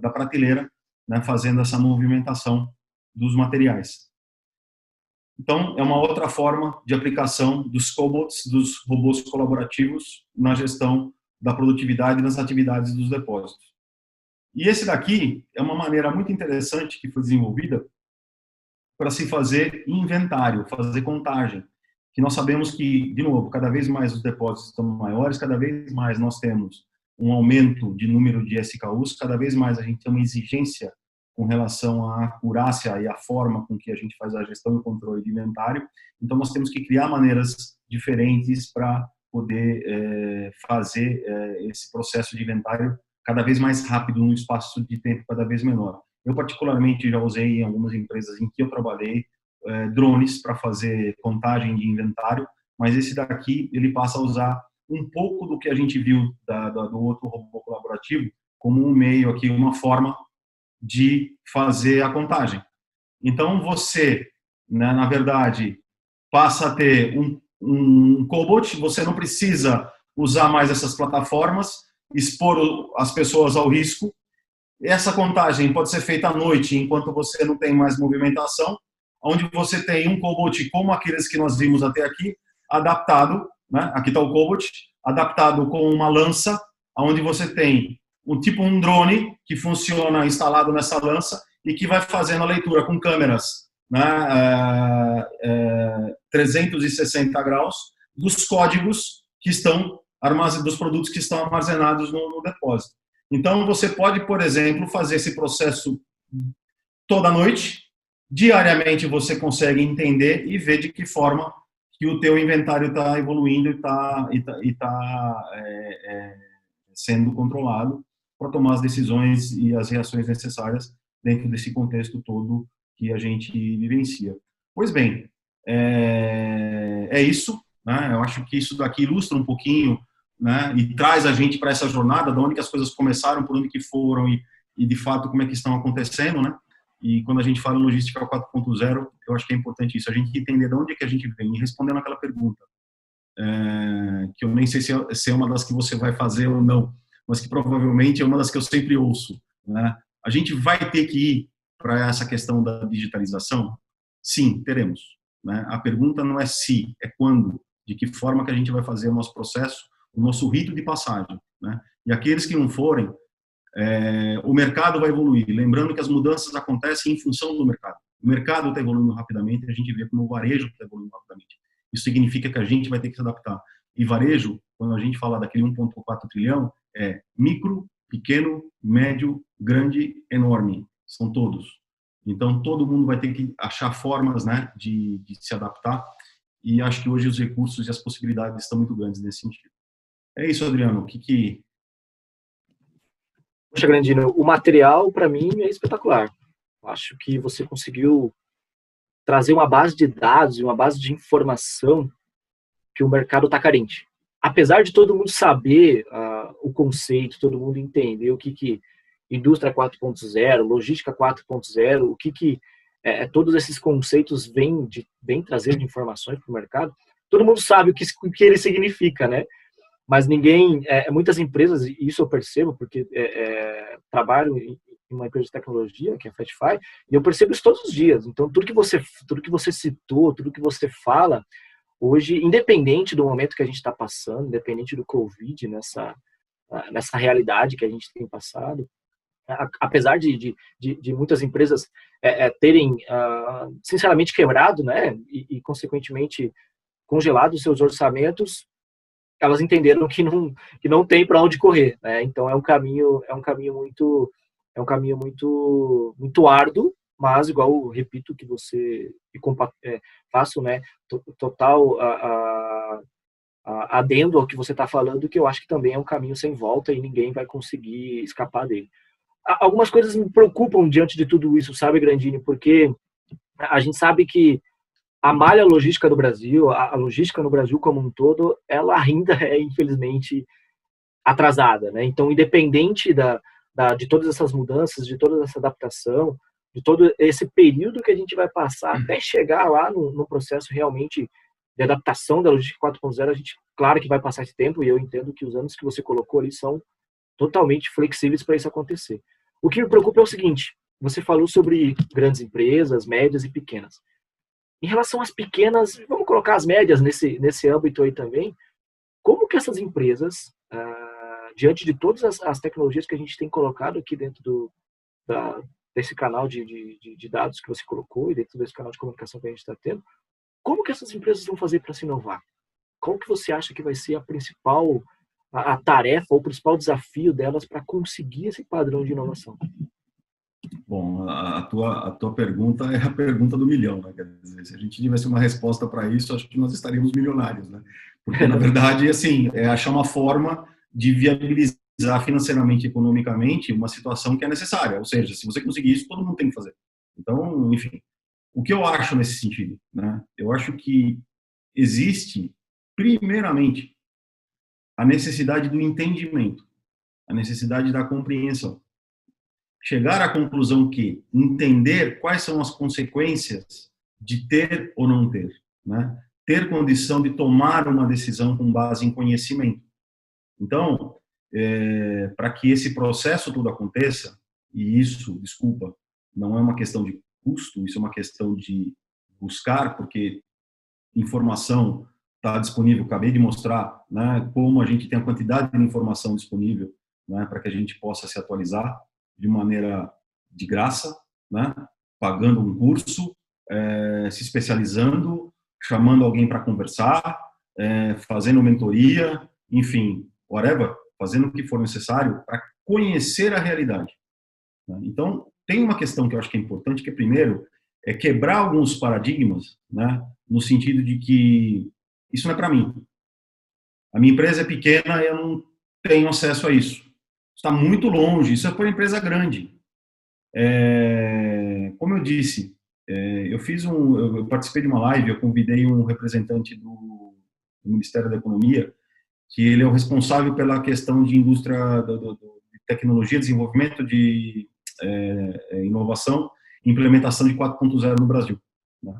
da prateleira, né, fazendo essa movimentação dos materiais. Então, é uma outra forma de aplicação dos cobots, dos robôs colaborativos, na gestão da produtividade e das atividades dos depósitos. E esse daqui é uma maneira muito interessante que foi desenvolvida para se fazer inventário, fazer contagem. Que nós sabemos que, de novo, cada vez mais os depósitos estão maiores, cada vez mais nós temos um aumento de número de SKUs, cada vez mais a gente tem uma exigência com relação à acurácia e à forma com que a gente faz a gestão e o controle de inventário. Então, nós temos que criar maneiras diferentes para poder fazer esse processo de inventário cada vez mais rápido, num espaço de tempo cada vez menor. Eu, particularmente, já usei em algumas empresas em que eu trabalhei drones para fazer contagem de inventário, mas esse daqui, ele passa a usar um pouco do que a gente viu do outro robô colaborativo como um meio aqui, uma forma de fazer a contagem. Então, você, né, na verdade, passa a ter um cobot, você não precisa usar mais essas plataformas, expor as pessoas ao risco. Essa contagem pode ser feita à noite, enquanto você não tem mais movimentação, onde você tem um cobot como aqueles que nós vimos até aqui, adaptado né? Aqui está o Cobalt, adaptado com uma lança, onde você tem um drone que funciona instalado nessa lança e que vai fazendo a leitura com câmeras, né, 360 graus dos códigos que estão dos produtos que estão armazenados no depósito. Então, você pode, por exemplo, fazer esse processo toda noite. Diariamente você consegue entender e ver de que forma que o teu inventário está evoluindo e está sendo controlado para tomar as decisões e as reações necessárias dentro desse contexto todo que a gente vivencia. Pois bem, é isso, né? Eu acho que isso daqui ilustra um pouquinho, né, e traz a gente para essa jornada, de onde que as coisas começaram, por onde que foram e de fato como é que estão acontecendo, né? E quando a gente fala em logística 4.0, eu acho que é importante isso, a gente entender de onde é que a gente vem. E respondendo aquela pergunta, que eu nem sei se é uma das que você vai fazer ou não, mas que provavelmente é uma das que eu sempre ouço, né? A gente vai ter que ir para essa questão da digitalização? Sim, teremos, né? A pergunta não é se, é quando, de que forma que a gente vai fazer o nosso processo, o nosso rito de passagem, né? E aqueles que não forem, o mercado vai evoluir. Lembrando que as mudanças acontecem em função do mercado. O mercado está evoluindo rapidamente e a gente vê como o varejo está evoluindo rapidamente. Isso significa que a gente vai ter que se adaptar. E varejo, quando a gente fala daquele 1,4 trilhão, é micro, pequeno, médio, grande, enorme. São todos. Então, todo mundo vai ter que achar formas, né, de se adaptar. E acho que hoje os recursos e as possibilidades estão muito grandes nesse sentido. É isso, Adriano. Poxa, Grandino, o material, para mim, é espetacular. Acho que você conseguiu trazer uma base de dados e uma base de informação que o mercado está carente. Apesar de todo mundo saber o conceito, todo mundo entender o que indústria 4.0, logística 4.0, o que todos esses conceitos vêm trazer de informações para o mercado, todo mundo sabe o que ele significa, né? Mas ninguém, muitas empresas, e isso eu percebo, porque trabalho em uma empresa de tecnologia, que é a Fatify, e eu percebo isso todos os dias. Então, tudo que você citou, tudo que você fala, hoje, independente do momento que a gente está passando, independente do Covid, nessa realidade que a gente tem passado, apesar de muitas empresas terem, sinceramente, quebrado, né, e consequentemente, congelado os seus orçamentos, elas entenderam que não tem para onde correr, né? Então é um caminho muito árduo, mas igual eu repito que você faço, né, total adendo ao que você está falando, que eu acho que também é um caminho sem volta e ninguém vai conseguir escapar dele. Algumas coisas me preocupam diante de tudo isso, sabe, Grandini? Porque a gente sabe que a malha logística do Brasil, a logística no Brasil como um todo, ela ainda é, infelizmente, atrasada, né? Então, independente de todas essas mudanças, de toda essa adaptação, de todo esse período que a gente vai passar até chegar lá no processo realmente de adaptação da logística 4.0, a gente, claro que vai passar esse tempo, e eu entendo que os anos que você colocou ali são totalmente flexíveis para isso acontecer. O que me preocupa é o seguinte, você falou sobre grandes empresas, médias e pequenas. Em relação às pequenas, vamos colocar as médias nesse âmbito aí também, como que essas empresas, diante de todas as tecnologias que a gente tem colocado aqui dentro desse canal de dados que você colocou e dentro desse canal de comunicação que a gente está tendo, como que essas empresas vão fazer para se inovar? Qual que você acha que vai ser a principal tarefa ou o principal desafio delas para conseguir esse padrão de inovação? Bom, a tua pergunta é a pergunta do milhão, né? Quer dizer, se a gente tivesse uma resposta para isso, acho que nós estaríamos milionários, né? Porque, na verdade, assim, é achar uma forma de viabilizar financeiramente e economicamente uma situação que é necessária. Ou seja, se você conseguir isso, todo mundo tem que fazer. Então, enfim, o que eu acho nesse sentido, né? Eu acho que existe, primeiramente, a necessidade do entendimento, a necessidade da compreensão. Chegar à conclusão que entender quais são as consequências de ter ou não ter, né? Ter condição de tomar uma decisão com base em conhecimento. Então, para que esse processo todo aconteça, e isso, desculpa, não é uma questão de custo, isso é uma questão de buscar, porque informação está disponível. Acabei de mostrar, né, como a gente tem a quantidade de informação disponível, né, para que a gente possa se atualizar de maneira de graça, né, pagando um curso, se especializando, chamando alguém para conversar, fazendo mentoria, enfim, whatever, fazendo o que for necessário para conhecer a realidade. Né? Então, tem uma questão que eu acho que é importante, que primeiro é quebrar alguns paradigmas, né, no sentido de que isso não é para mim. A minha empresa é pequena e eu não tenho acesso a isso. Está muito longe, isso é para uma empresa grande. Como eu disse, eu participei de uma live, eu convidei um representante do Ministério da Economia, que ele é o responsável pela questão de indústria, de tecnologia, desenvolvimento de inovação e implementação de 4.0 no Brasil. Né?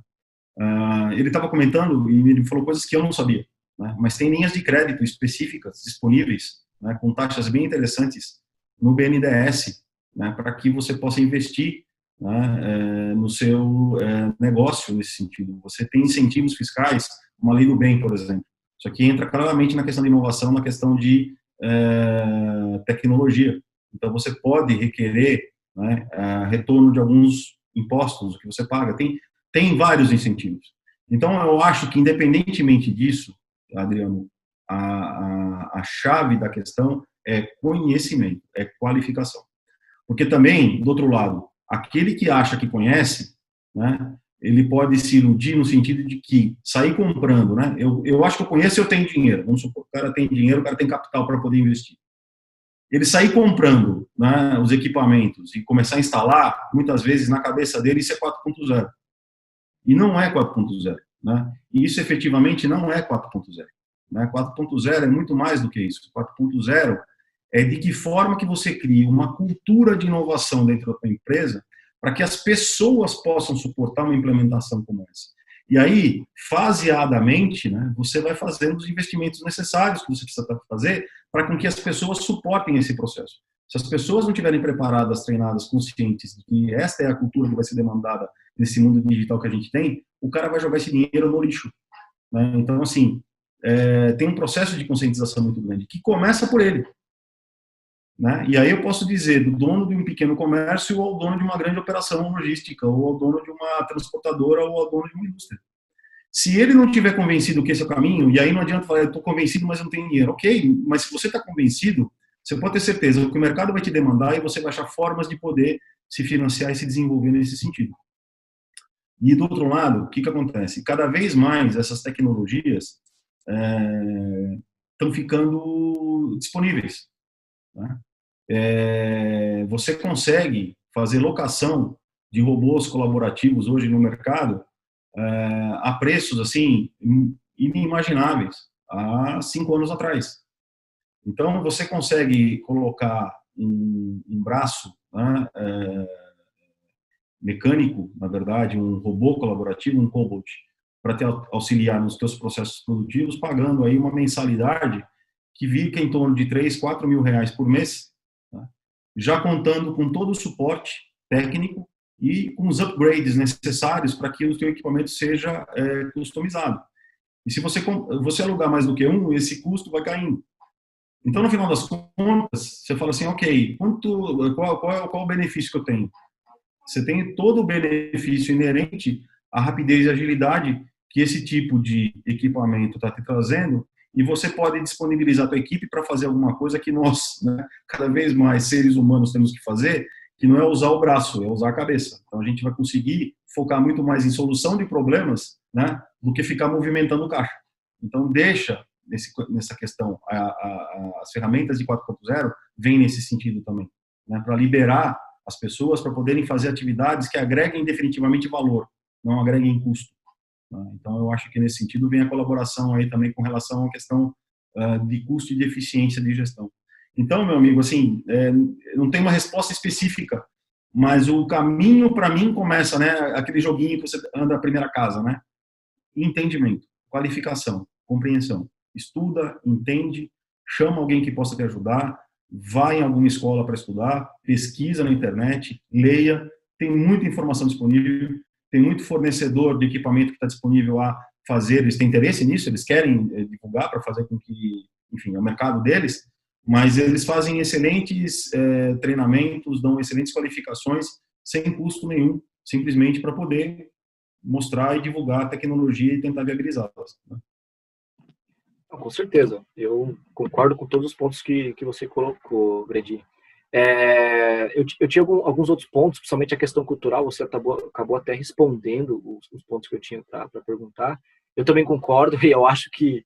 Ele estava comentando e ele falou coisas que eu não sabia, né? Mas tem linhas de crédito específicas disponíveis, né, com taxas bem interessantes no BNDES, né, para que você possa investir, né, no seu negócio nesse sentido. Você tem incentivos fiscais, uma lei do bem, por exemplo. Isso aqui entra claramente na questão de inovação, na questão de tecnologia. Então, você pode requerer, né, retorno de alguns impostos que você paga. Tem vários incentivos. Então, eu acho que, independentemente disso, Adriano, a chave da questão é conhecimento, é qualificação. Porque também, do outro lado, aquele que acha que conhece, né, ele pode se iludir no sentido de que sair comprando, né, eu acho que eu conheço, eu tenho dinheiro, vamos supor, o cara tem dinheiro, o cara tem capital para poder investir. Ele sair comprando, né, os equipamentos e começar a instalar, muitas vezes na cabeça dele isso é 4.0. E não é 4.0. Né? E isso efetivamente não é 4.0. Né? 4.0 é muito mais do que isso. 4.0 é de que forma que você cria uma cultura de inovação dentro da sua empresa para que as pessoas possam suportar uma implementação como essa. E aí, faseadamente, né, você vai fazendo os investimentos necessários que você precisa fazer para com que as pessoas suportem esse processo. Se as pessoas não estiverem preparadas, treinadas, conscientes de que esta é a cultura que vai ser demandada nesse mundo digital que a gente tem, o cara vai jogar esse dinheiro no lixo. Né? Então, assim, tem um processo de conscientização muito grande, que começa por ele. Né? E aí eu posso dizer do dono de um pequeno comércio ao dono de uma grande operação logística, ou ao dono de uma transportadora, ou ao dono de uma indústria. Se ele não tiver convencido que esse é o caminho, e aí não adianta falar, eu estou convencido, mas eu não tenho dinheiro. Ok, mas se você está convencido, você pode ter certeza que o mercado vai te demandar e você vai achar formas de poder se financiar e se desenvolver nesse sentido. E do outro lado, o que acontece? Cada vez mais essas tecnologias estão ficando disponíveis. Né? Você consegue fazer locação de robôs colaborativos hoje no mercado a preços assim inimagináveis há 5 anos atrás. Então você consegue colocar um braço, né, mecânico, na verdade, um robô colaborativo, um cobot, para te auxiliar nos teus processos produtivos, pagando aí uma mensalidade que fica em torno de 3, 4 mil reais por mês, tá? Já contando com todo o suporte técnico e com os upgrades necessários para que o teu equipamento seja customizado. E se você alugar mais do que um, esse custo vai caindo. Então, no final das contas, você fala assim, ok, qual o benefício que eu tenho? Você tem todo o benefício inerente à rapidez e agilidade que esse tipo de equipamento está te trazendo, e você pode disponibilizar a tua equipe para fazer alguma coisa que nós, né, cada vez mais seres humanos temos que fazer, que não é usar o braço, é usar a cabeça. Então a gente vai conseguir focar muito mais em solução de problemas, né, do que ficar movimentando o caixa. Então deixa nessa questão as ferramentas de 4.0 vêm nesse sentido também, né, para liberar as pessoas para poderem fazer atividades que agreguem definitivamente valor, não agreguem custo. Então, eu acho que nesse sentido vem a colaboração aí também com relação à questão de custo e de eficiência de gestão. Então, meu amigo, assim, não tem uma resposta específica, mas o caminho para mim começa, né, aquele joguinho que você anda a primeira casa, né? Entendimento, qualificação, compreensão. Estuda, entende, chama alguém que possa te ajudar, vai em alguma escola para estudar, pesquisa na internet, leia, tem muita informação disponível, tem muito fornecedor de equipamento que está disponível a fazer, eles têm interesse nisso, eles querem divulgar para fazer com que, enfim, é o mercado deles, mas eles fazem excelentes treinamentos, dão excelentes qualificações sem custo nenhum, simplesmente para poder mostrar e divulgar a tecnologia e tentar viabilizá-las, né? Com certeza, eu concordo com todos os pontos que você colocou, Gredi. Eu tinha alguns outros pontos, principalmente a questão cultural, você acabou até respondendo os pontos que eu tinha para perguntar. Eu também concordo e eu acho que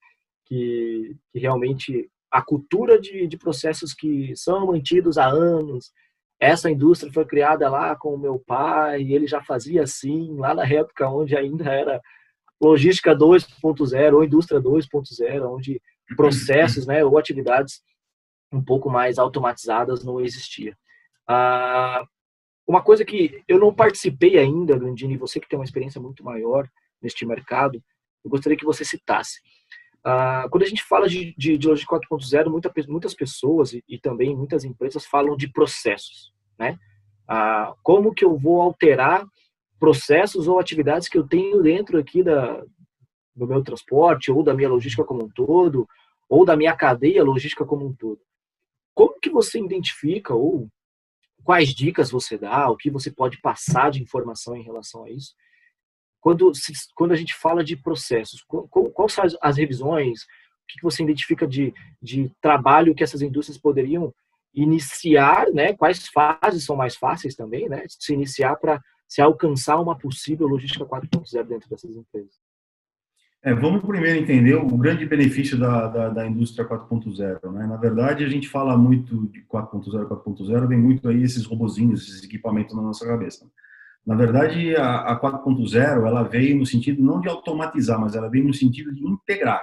realmente a cultura de processos que são mantidos há anos, essa indústria foi criada lá com o meu pai, e ele já fazia assim, lá na época onde ainda era logística 2.0 ou indústria 2.0, onde processos, né, ou atividades um pouco mais automatizadas não existia. Uma coisa que eu não participei ainda, Grandini, você que tem uma experiência muito maior neste mercado, eu gostaria que você citasse. Quando a gente fala de logística 4.0, muitas pessoas e também muitas empresas falam de processos, né? Como que eu vou alterar processos ou atividades que eu tenho dentro aqui do meu transporte, ou da minha logística como um todo, ou da minha cadeia logística como um todo. Como que você identifica, ou quais dicas você dá, o que você pode passar de informação em relação a isso, quando a gente fala de processos? Quais são as revisões, o que você identifica de trabalho que essas indústrias poderiam iniciar, né? Quais fases são mais fáceis também, né? Se iniciar para se alcançar uma possível logística 4.0 dentro dessas empresas. Vamos primeiro entender o grande benefício da indústria 4.0, né? Na verdade, a gente fala muito de 4.0, vem muito aí esses robozinhos, esses equipamentos na nossa cabeça. Na verdade, a 4.0, ela veio no sentido não de automatizar, mas ela veio no sentido de integrar.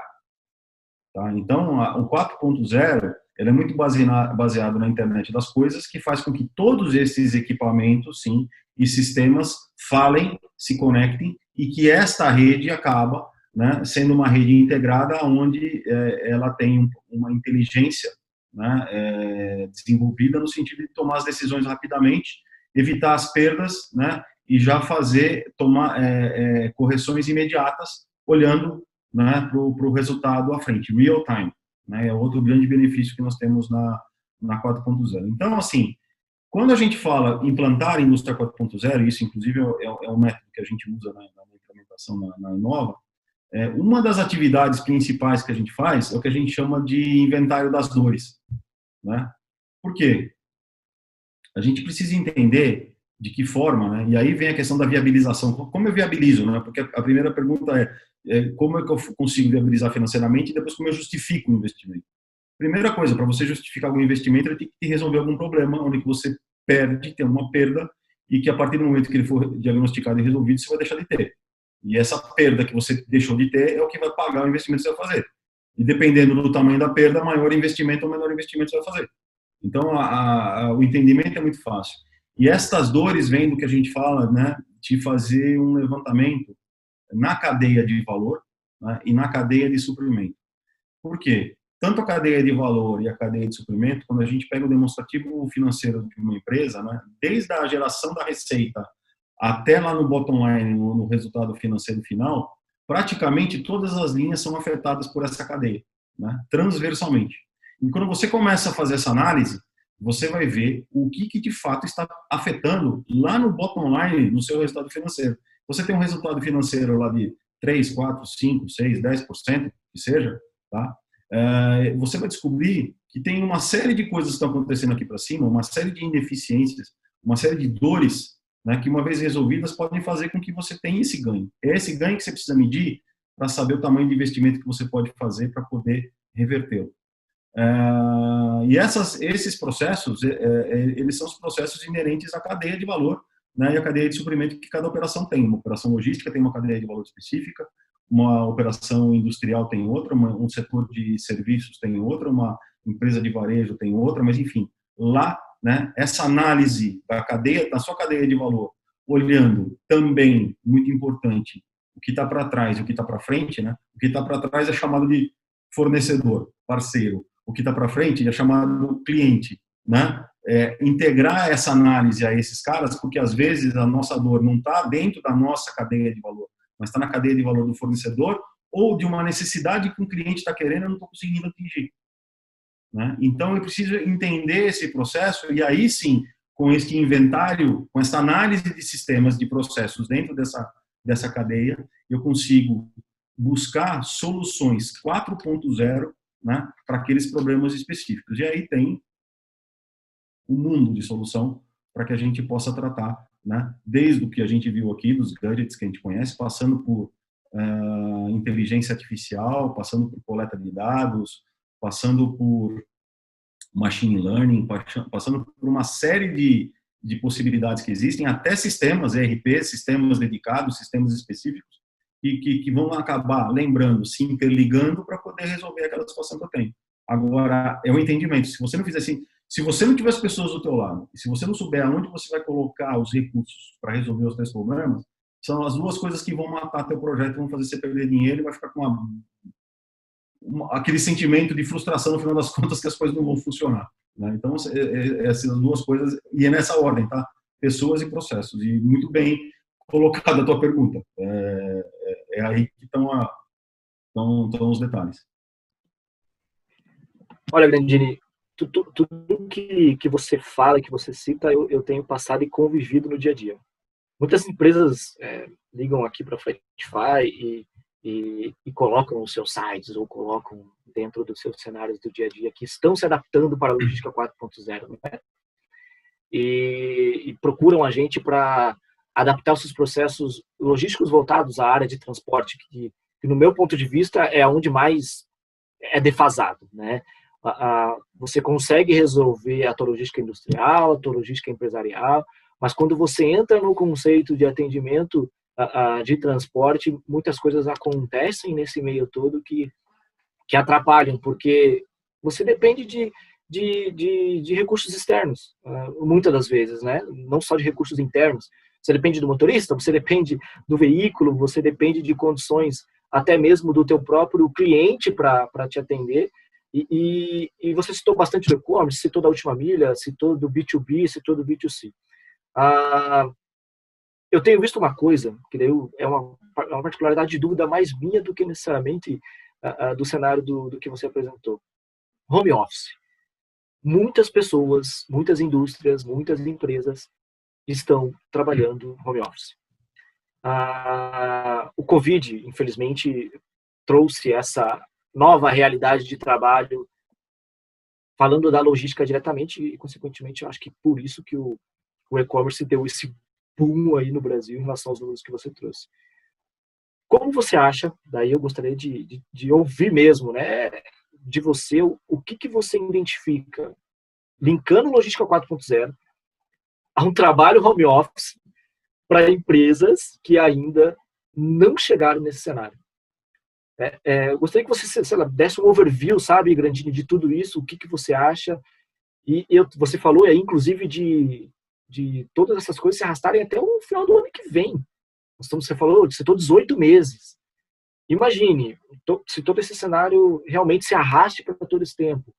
Tá? Então, o 4.0, ele é muito baseado na internet das coisas, que faz com que todos esses equipamentos, sim, e sistemas falem, se conectem, e que esta rede acaba, né, sendo uma rede integrada onde ela tem uma inteligência, né, desenvolvida no sentido de tomar as decisões rapidamente, evitar as perdas, né, e já tomar correções imediatas, olhando, né, para o resultado à frente, real time, né, é outro grande benefício que nós temos na 4.0. Então, assim, quando a gente fala implantar a indústria 4.0, isso inclusive é um método que a gente usa na implementação na Inova, uma das atividades principais que a gente faz é o que a gente chama de inventário das dores, né? Por quê? A gente precisa entender de que forma, né? E aí vem a questão da viabilização. Como eu viabilizo, né? Porque a primeira pergunta é como é que eu consigo viabilizar financeiramente e depois como eu justifico o investimento. Primeira coisa, para você justificar algum investimento, ele tem que resolver algum problema onde você tem uma perda e que a partir do momento que ele for diagnosticado e resolvido, você vai deixar de ter. E essa perda que você deixou de ter é o que vai pagar o investimento que você vai fazer. E dependendo do tamanho da perda, maior investimento ou menor investimento você vai fazer. Então, o entendimento é muito fácil. E estas dores vêm do que a gente fala, né, de fazer um levantamento na cadeia de valor, né, e na cadeia de suprimento. Por quê? Tanto a cadeia de valor e a cadeia de suprimento, quando a gente pega o demonstrativo financeiro de uma empresa, né, desde a geração da receita até lá no bottom line, no resultado financeiro final, praticamente todas as linhas são afetadas por essa cadeia, né, transversalmente. E quando você começa a fazer essa análise, você vai ver o que de fato está afetando lá no bottom line, no seu resultado financeiro. Você tem um resultado financeiro lá de 3, 4, 5, 6, 10%, que seja, tá? Você vai descobrir que tem uma série de coisas que estão acontecendo aqui para cima, uma série de ineficiências, uma série de dores, né, que uma vez resolvidas podem fazer com que você tenha esse ganho. É esse ganho que você precisa medir para saber o tamanho de investimento que você pode fazer para poder revertê-lo. E esses processos, eles são os processos inerentes à cadeia de valor, né, e à cadeia de suprimento que cada operação tem. Uma operação logística tem uma cadeia de valor específica, uma operação industrial tem outra, um setor de serviços tem outra, uma empresa de varejo tem outra, mas enfim, lá, né, essa análise da sua cadeia de valor, olhando também, muito importante, o que está para trás e o que está para frente, né? O que está para trás é chamado de fornecedor, parceiro. O que está para frente é chamado cliente, né? Integrar essa análise a esses caras, porque às vezes a nossa dor não está dentro da nossa cadeia de valor, mas está na cadeia de valor do fornecedor ou de uma necessidade que um cliente está querendo e eu não estou conseguindo atingir, né? Então, eu preciso entender esse processo e aí sim, com esse inventário, com essa análise de sistemas, de processos dentro dessa cadeia, eu consigo buscar soluções 4.0, né, para aqueles problemas específicos. E aí tem um mundo de solução para que a gente possa tratar, né, desde o que a gente viu aqui, dos gadgets que a gente conhece, passando por inteligência artificial, passando por coleta de dados, passando por machine learning, passando por uma série de possibilidades que existem, até sistemas ERP, sistemas dedicados, sistemas específicos, que vão acabar lembrando, se interligando para poder resolver aquela situação que eu tenho. Agora, é o entendimento. Se você não fizer assim, se você não tiver as pessoas do teu lado, e se você não souber aonde você vai colocar os recursos para resolver os teus problemas, são as duas coisas que vão matar teu projeto, vão fazer você perder dinheiro e vai ficar com aquele sentimento de frustração no final das contas que as coisas não vão funcionar, né? Então, essas duas coisas, e é nessa ordem, tá? Pessoas e processos. E muito bem colocada a tua pergunta. É aí que estão os detalhes. Olha, Grandini, tudo que você fala, que você cita, eu tenho passado e convivido no dia a dia. Muitas empresas ligam aqui para a Fletify e colocam os seus sites ou colocam dentro dos seus cenários do dia a dia que estão se adaptando para a logística 4.0, né? E procuram a gente para adaptar os seus processos logísticos voltados à área de transporte, que no meu ponto de vista é onde mais é defasado, né? Você consegue resolver a tua logística industrial, a tua logística empresarial, mas quando você entra no conceito de atendimento de transporte, muitas coisas acontecem nesse meio todo que atrapalham, porque você depende de recursos externos, muitas das vezes, né? Não só de recursos internos. Você depende do motorista, você depende do veículo, você depende de condições até mesmo do teu próprio cliente para te atender. E você citou bastante do e-commerce, citou da última milha, citou do B2B, citou do B2C. Eu tenho visto uma coisa, que daí é uma particularidade de dúvida mais minha do que necessariamente do cenário do que você apresentou. Home office. Muitas pessoas, muitas indústrias, muitas empresas estão trabalhando home office. O Covid, infelizmente, trouxe essa nova realidade de trabalho, falando da logística diretamente, e, consequentemente, eu acho que por isso que o e-commerce deu esse boom aí no Brasil em relação aos números que você trouxe. Como você acha, daí eu gostaria de ouvir mesmo, né, de você, o que você identifica, linkando logística 4.0 a um trabalho home office para empresas que ainda não chegaram nesse cenário. Eu gostaria que você, sei lá, desse um overview, sabe, Grandini, de tudo isso, o que você acha. E você falou aí, inclusive, de todas essas coisas se arrastarem até o final do ano que vem. Você falou, citou 18 meses. Imagine, se todo esse cenário realmente se arraste para todo esse tempo.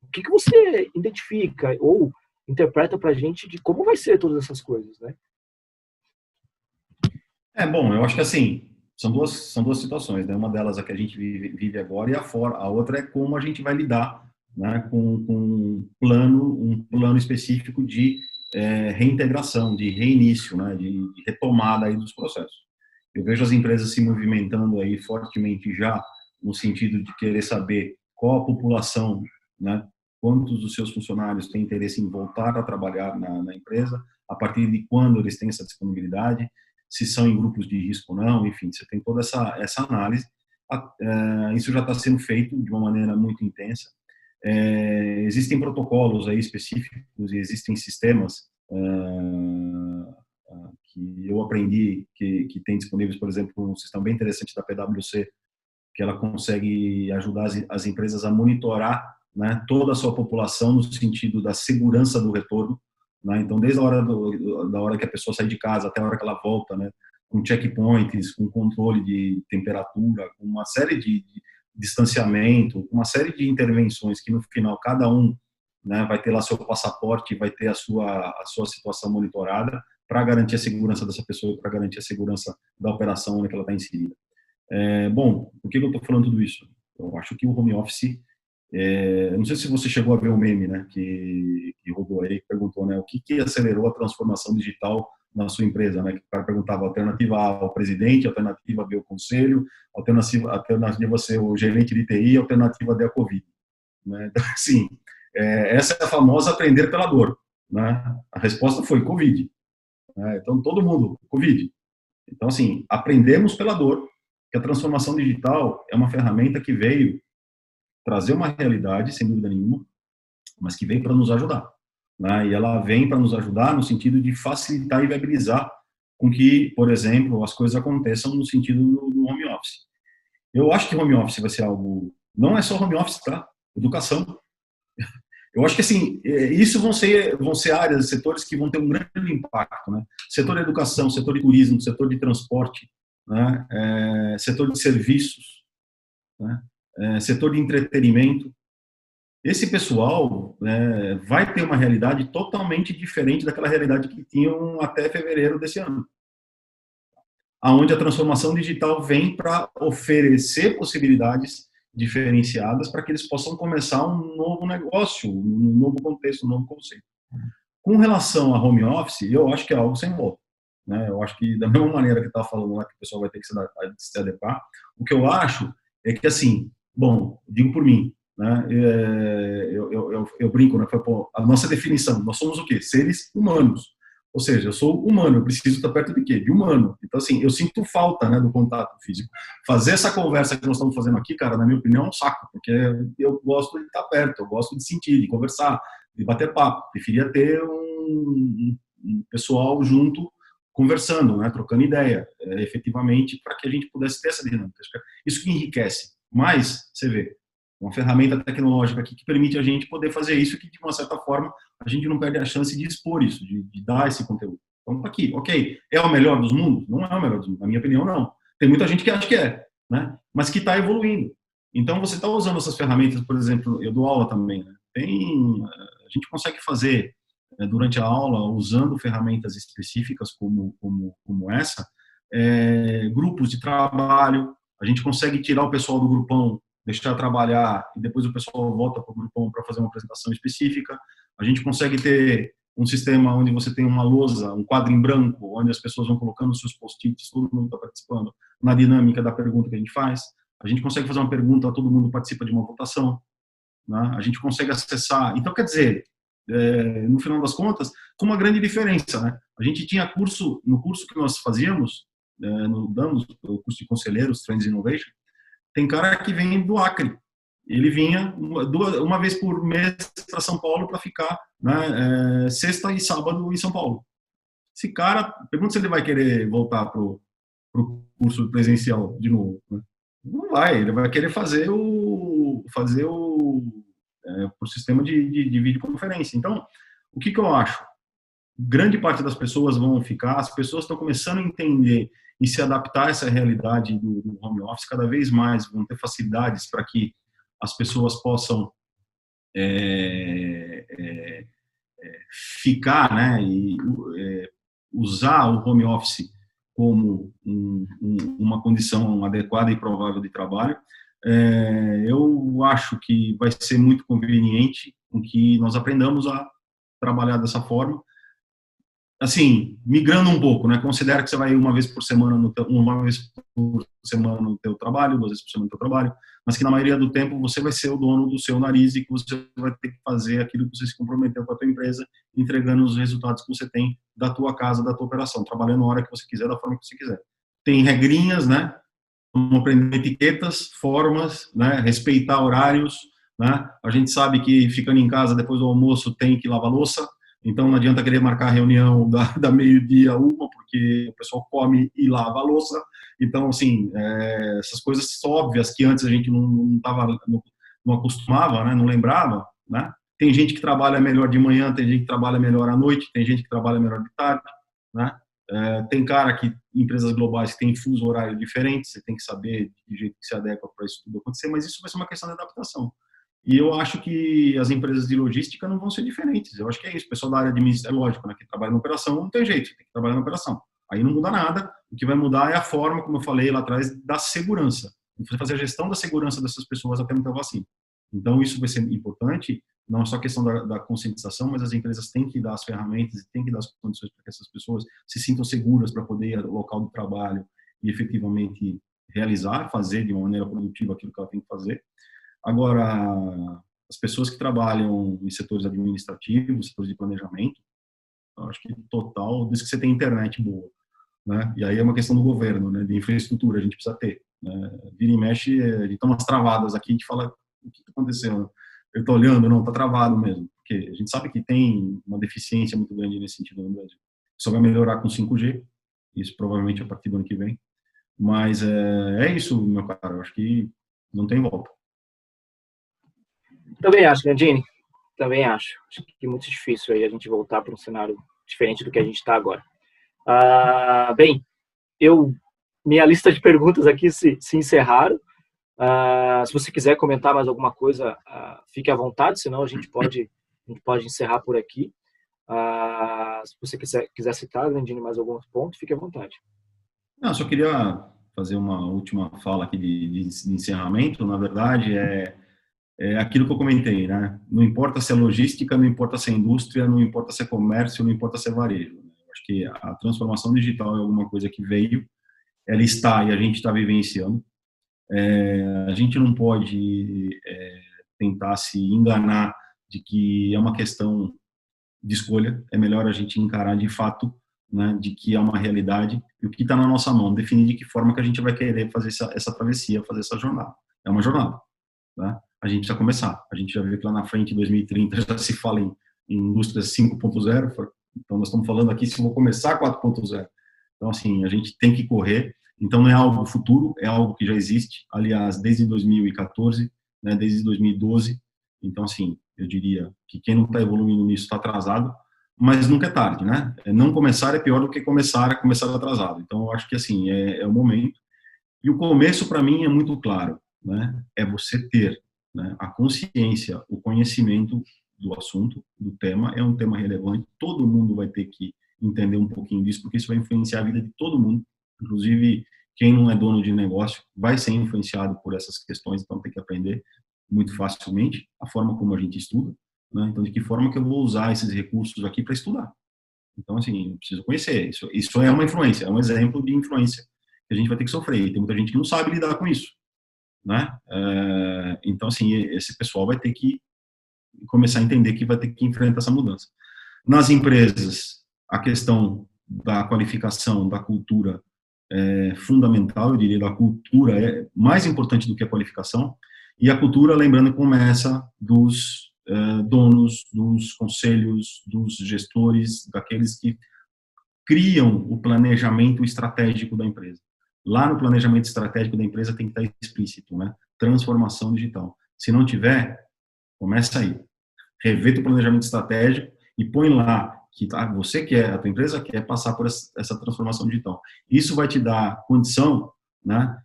O que você identifica ou interpreta para a gente de como vai ser todas essas coisas, né? Bom, eu acho que assim, são duas situações, né? Uma delas é a que a gente vive agora e a outra é como a gente vai lidar, né, com um plano específico de reintegração, de reinício, né, de retomada aí dos processos. Eu vejo as empresas se movimentando aí fortemente já no sentido de querer saber qual a população, né, quantos dos seus funcionários têm interesse em voltar a trabalhar na empresa, a partir de quando eles têm essa disponibilidade, se são em grupos de risco ou não, enfim, você tem toda essa análise. Isso já está sendo feito de uma maneira muito intensa. Existem protocolos aí específicos e existem sistemas que eu aprendi que tem disponíveis, por exemplo, um sistema bem interessante da PwC, que ela consegue ajudar as empresas a monitorar, né, toda a sua população no sentido da segurança do retorno, né? Então, desde a hora da hora que a pessoa sai de casa até a hora que ela volta, né, com checkpoints, com controle de temperatura, com uma série de distanciamento, uma série de intervenções que no final cada um, né, vai ter lá seu passaporte, vai ter a sua situação monitorada para garantir a segurança dessa pessoa, para garantir a segurança da operação onde ela está inserida. Bom, por que eu estou falando tudo isso? Eu acho que o home office, não sei se você chegou a ver o meme, né, que rodou aí, que perguntou, né, o que acelerou a transformação digital na sua empresa, né, que o cara perguntava alternativa A ao presidente, alternativa B ao conselho, alternativa C o gerente de TI, alternativa D a Covid, né? Então, assim, essa é a famosa aprender pela dor, né? A resposta foi Covid, né? Então, todo mundo, Covid. Então, assim, aprendemos pela dor, que a transformação digital é uma ferramenta que veio trazer uma realidade, sem dúvida nenhuma, mas que veio para nos ajudar, né? E ela vem para nos ajudar no sentido de facilitar e viabilizar com que, por exemplo, as coisas aconteçam no sentido do home office. Eu acho que home office vai ser algo, não é só home office, tá? Educação. Eu acho que, assim, isso vão ser áreas, setores que vão ter um grande impacto, né? Setor de educação, setor de turismo, setor de transporte, né? Setor de serviços, né? Setor de entretenimento. Esse pessoal, né, vai ter uma realidade totalmente diferente daquela realidade que tinham até fevereiro desse ano, aonde a transformação digital vem para oferecer possibilidades diferenciadas para que eles possam começar um novo negócio, um novo contexto, um novo conceito. Com relação a home office, eu acho que é algo sem volta, né? Eu acho que da mesma maneira que estava falando lá, que o pessoal vai ter que se adequar, o que eu acho é que, assim, bom, digo por mim, né? Eu brinco, né? A nossa definição, nós somos o quê? Seres humanos. Ou seja, eu sou humano, eu preciso estar perto de quê? De humano. Então, assim, eu sinto falta, né, do contato físico. Fazer essa conversa que nós estamos fazendo aqui, cara, na minha opinião, é um saco, porque eu gosto de estar perto, eu gosto de sentir, de conversar, de bater papo. Preferia ter um pessoal junto, conversando, né, trocando ideia, efetivamente, para que a gente pudesse ter essa dinâmica. Isso que enriquece. Mas, você vê, uma ferramenta tecnológica aqui que permite a gente poder fazer isso, que de uma certa forma a gente não perde a chance de expor isso, de dar esse conteúdo. Então, tá aqui, ok. É o melhor dos mundos? Não é o melhor dos mundos, na minha opinião, não. Tem muita gente que acha que é, né? Mas que está evoluindo. Então, você está usando essas ferramentas, por exemplo, eu dou aula também, né? A gente consegue fazer, durante a aula, usando ferramentas específicas como essa, grupos de trabalho, a gente consegue tirar o pessoal do grupão, deixar trabalhar e depois o pessoal volta para o grupão para fazer uma apresentação específica. A gente consegue ter um sistema onde você tem uma lousa, um quadro em branco, onde as pessoas vão colocando seus post-its, todo mundo está participando na dinâmica da pergunta que a gente faz. A gente consegue fazer uma pergunta, todo mundo participa de uma votação, né? A gente consegue acessar. Então, quer dizer, no final das contas, com uma grande diferença, né? A gente tinha no curso que nós fazíamos, damos o curso de conselheiros, Trends Innovation, tem cara que vem do Acre. Ele vinha uma vez por mês para São Paulo para ficar, né, sexta e sábado em São Paulo. Esse cara, pergunta se ele vai querer voltar pro curso presencial de novo, né? Não vai, ele vai querer fazer o sistema de videoconferência. Então, o que eu acho? Grande parte das pessoas vão ficar, as pessoas estão começando a entender e se adaptar a essa realidade do home office cada vez mais, vão ter facilidades para que as pessoas possam ficar, né, e usar o home office como uma condição adequada e provável de trabalho. Eu acho que vai ser muito conveniente com que nós aprendamos a trabalhar dessa forma, assim, migrando um pouco, né? Considera que você vai uma vez por semana no teu trabalho, 2 vezes por semana no teu trabalho, mas que na maioria do tempo você vai ser o dono do seu nariz e que você vai ter que fazer aquilo que você se comprometeu com a tua empresa, entregando os resultados que você tem da tua casa, da tua operação, trabalhando a hora que você quiser, da forma que você quiser. Tem regrinhas, né? Vamos aprender etiquetas, formas, né? Respeitar horários, né? A gente sabe que ficando em casa depois do almoço tem que lavar louça. Então, não adianta querer marcar a reunião da meio-dia a 1, porque o pessoal come e lava a louça. Então, assim, essas coisas são óbvias que antes a gente não acostumava, né, não lembrava, né? Tem gente que trabalha melhor de manhã, tem gente que trabalha melhor à noite, tem gente que trabalha melhor de tarde, né? Tem cara que, empresas globais, que tem fuso horário diferente, você tem que saber de jeito que se adequa para isso tudo acontecer, mas isso vai ser uma questão de adaptação. E eu acho que as empresas de logística não vão ser diferentes. Eu acho que é isso. O pessoal da área administrativa, é lógico, né, que trabalha na operação, não tem jeito, tem que trabalhar na operação. Aí não muda nada. O que vai mudar é a forma, como eu falei lá atrás, da segurança. Você fazer a gestão da segurança dessas pessoas até não ter vacina. Então, isso vai ser importante, não é só questão da conscientização, mas as empresas têm que dar as ferramentas e têm que dar as condições para que essas pessoas se sintam seguras para poder ir ao local do trabalho e efetivamente realizar, fazer de uma maneira produtiva aquilo que ela tem que fazer. Agora, as pessoas que trabalham em setores administrativos, setores de planejamento, eu acho que total, desde que você tem internet boa, né? E aí é uma questão do governo, né? De infraestrutura, a gente precisa ter, né? Vira e mexe, a gente toma umas travadas aqui, a gente fala, o que está acontecendo? Eu estou olhando, não, está travado mesmo, porque a gente sabe que tem uma deficiência muito grande nesse sentido no Brasil. Só vai melhorar com 5G, isso provavelmente a partir do ano que vem, mas é isso, meu caro, eu acho que não tem volta. Também acho, Gandini. Também acho. Acho que é muito difícil aí a gente voltar para um cenário diferente do que a gente está agora. Bem, minha lista de perguntas aqui se encerraram. Se você quiser comentar mais alguma coisa, fique à vontade, senão a gente pode encerrar por aqui. Se você quiser citar, Gandini, mais alguns pontos, fique à vontade. Não, só queria fazer uma última fala aqui de encerramento. Na verdade, é aquilo que eu comentei, né? Não importa se é logística, não importa se é indústria, não importa se é comércio, não importa se é varejo. Eu acho que a transformação digital é alguma coisa que veio, ela está e a gente está vivenciando. A gente não pode tentar se enganar de que é uma questão de escolha, é melhor a gente encarar de fato, né, de que é uma realidade e o que está na nossa mão, definir de que forma que a gente vai querer fazer essa travessia, fazer essa jornada. É uma jornada, né? A gente precisa começar. A gente já vê que lá na frente, em 2030, já se fala em indústrias 5.0, então nós estamos falando aqui se vou começar 4.0. Então, assim, a gente tem que correr. Então, não é algo futuro, é algo que já existe, aliás, desde 2014, né, desde 2012. Então, assim, eu diria que quem não está evoluindo nisso está atrasado, mas nunca é tarde, né? Não começar é pior do que começar atrasado. Então, eu acho que, assim, é o momento. E o começo, para mim, é muito claro, né? É você ter, né, a consciência, o conhecimento do assunto, do tema, é um tema relevante, todo mundo vai ter que entender um pouquinho disso, porque isso vai influenciar a vida de todo mundo, inclusive quem não é dono de negócio vai ser influenciado por essas questões, então tem que aprender muito facilmente a forma como a gente estuda, né? Então, de que forma que eu vou usar esses recursos aqui para estudar. Então, assim, eu preciso conhecer, isso é uma influência, é um exemplo de influência que a gente vai ter que sofrer, e tem muita gente que não sabe lidar com isso, né? Então, assim, esse pessoal vai ter que começar a entender que vai ter que enfrentar essa mudança. Nas empresas, a questão da qualificação, da cultura é fundamental, eu diria, da cultura é mais importante do que a qualificação, e a cultura, lembrando, começa dos donos, dos conselhos, dos gestores, daqueles que criam o planejamento estratégico da empresa. Lá no planejamento estratégico da empresa tem que estar explícito, né? Transformação digital. Se não tiver, começa aí. Revê o planejamento estratégico e põe lá que você quer, a tua empresa quer passar por essa transformação digital. Isso vai te dar condição, né,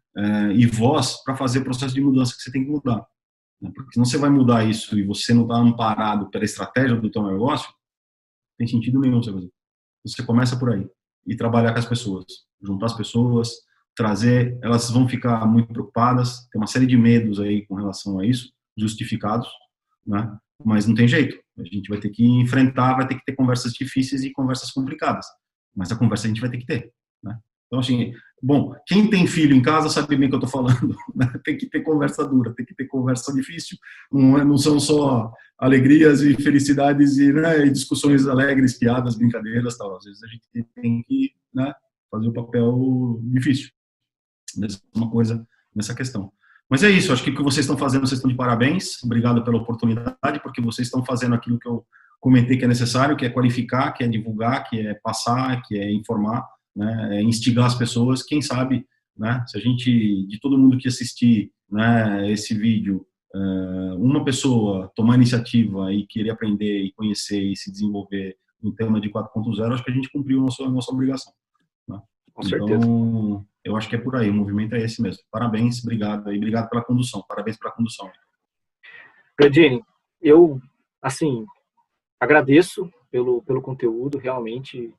e voz para fazer o processo de mudança que você tem que mudar. Né? Porque senão você vai mudar isso e você não está amparado pela estratégia do teu negócio, não tem sentido nenhum você fazer. Você começa por aí e trabalhar com as pessoas, juntar as pessoas, trazer, elas vão ficar muito preocupadas, tem uma série de medos aí com relação a isso, justificados, né? Mas não tem jeito, a gente vai ter que enfrentar, vai ter que ter conversas difíceis e conversas complicadas, mas a conversa a gente vai ter que ter, né? Então, assim, bom, quem tem filho em casa sabe bem o que eu estou falando, né? Tem que ter conversa dura, tem que ter conversa difícil, não são só alegrias e felicidades e, né, e discussões alegres, piadas, brincadeiras, tal. Às vezes a gente tem que, né, fazer o papel difícil, uma coisa nessa questão. Mas é isso, acho que o que vocês estão fazendo, vocês estão de parabéns, obrigado pela oportunidade, porque vocês estão fazendo aquilo que eu comentei que é necessário, que é qualificar, que é divulgar, que é passar, que é informar, né, é instigar as pessoas, quem sabe, né, se a gente, de todo mundo que assistir, né, esse vídeo, uma pessoa tomar iniciativa e querer aprender e conhecer e se desenvolver no tema de 4.0, acho que a gente cumpriu a nossa obrigação. Né? Com certeza. Então, eu acho que é por aí, o movimento é esse mesmo. Parabéns, obrigado, e obrigado pela condução, parabéns pela condução. Grandini, eu, assim, agradeço pelo conteúdo, realmente,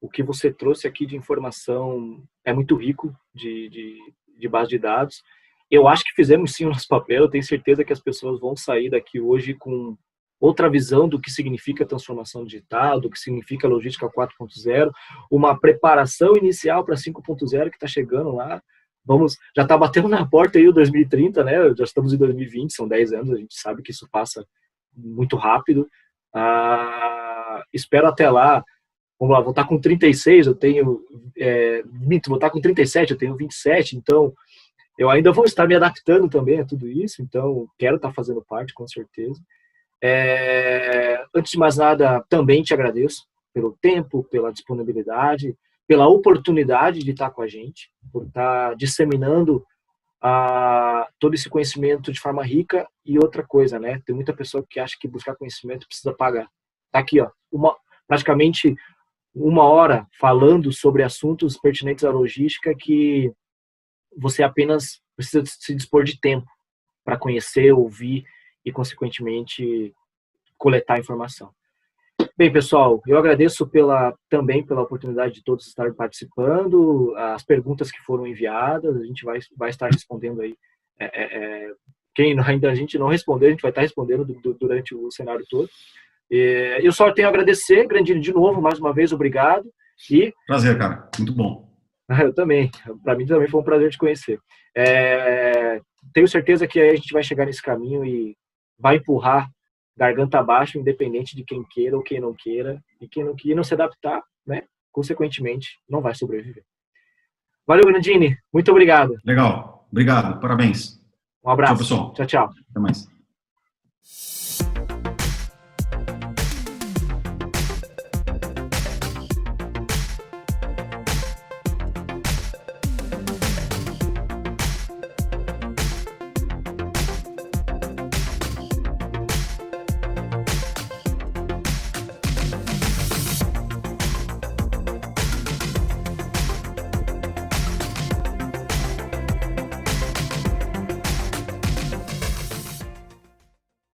o que você trouxe aqui de informação é muito rico de base de dados. Eu acho que fizemos sim o nosso papel, eu tenho certeza que as pessoas vão sair daqui hoje com outra visão do que significa transformação digital, do que significa logística 4.0, uma preparação inicial para 5.0 que está chegando lá. Já está batendo na porta aí o 2030, né? Já estamos em 2020, são 10 anos, a gente sabe que isso passa muito rápido. Espero até lá. Vamos lá, vou estar com 36, eu tenho... vou estar com 37, eu tenho 27, então eu ainda vou estar me adaptando também a tudo isso, então quero estar fazendo parte, com certeza. Antes de mais nada, também te agradeço pelo tempo, pela disponibilidade, pela oportunidade de estar com a gente, por estar disseminando todo esse conhecimento de forma rica. E outra coisa, né? Tem muita pessoa que acha que buscar conhecimento precisa pagar. Tá aqui, ó, praticamente 1 hora falando sobre assuntos pertinentes à logística que você apenas precisa se dispor de tempo para conhecer, ouvir e, consequentemente, coletar informação. Bem, pessoal, eu agradeço também pela oportunidade de todos estarem participando, as perguntas que foram enviadas, a gente vai estar respondendo aí. Quem ainda a gente não responder, a gente vai estar respondendo durante o cenário todo. Eu só tenho a agradecer, Grandini, de novo, mais uma vez, obrigado. Prazer, cara, muito bom. Eu também, para mim também foi um prazer te conhecer. Tenho certeza que a gente vai chegar nesse caminho e vai empurrar garganta abaixo, independente de quem queira ou quem não queira, e quem não se adaptar, né, consequentemente, não vai sobreviver. Valeu, Grandini, muito obrigado. Legal, obrigado, parabéns. Um abraço. Tchau, pessoal. Tchau, tchau. Até mais.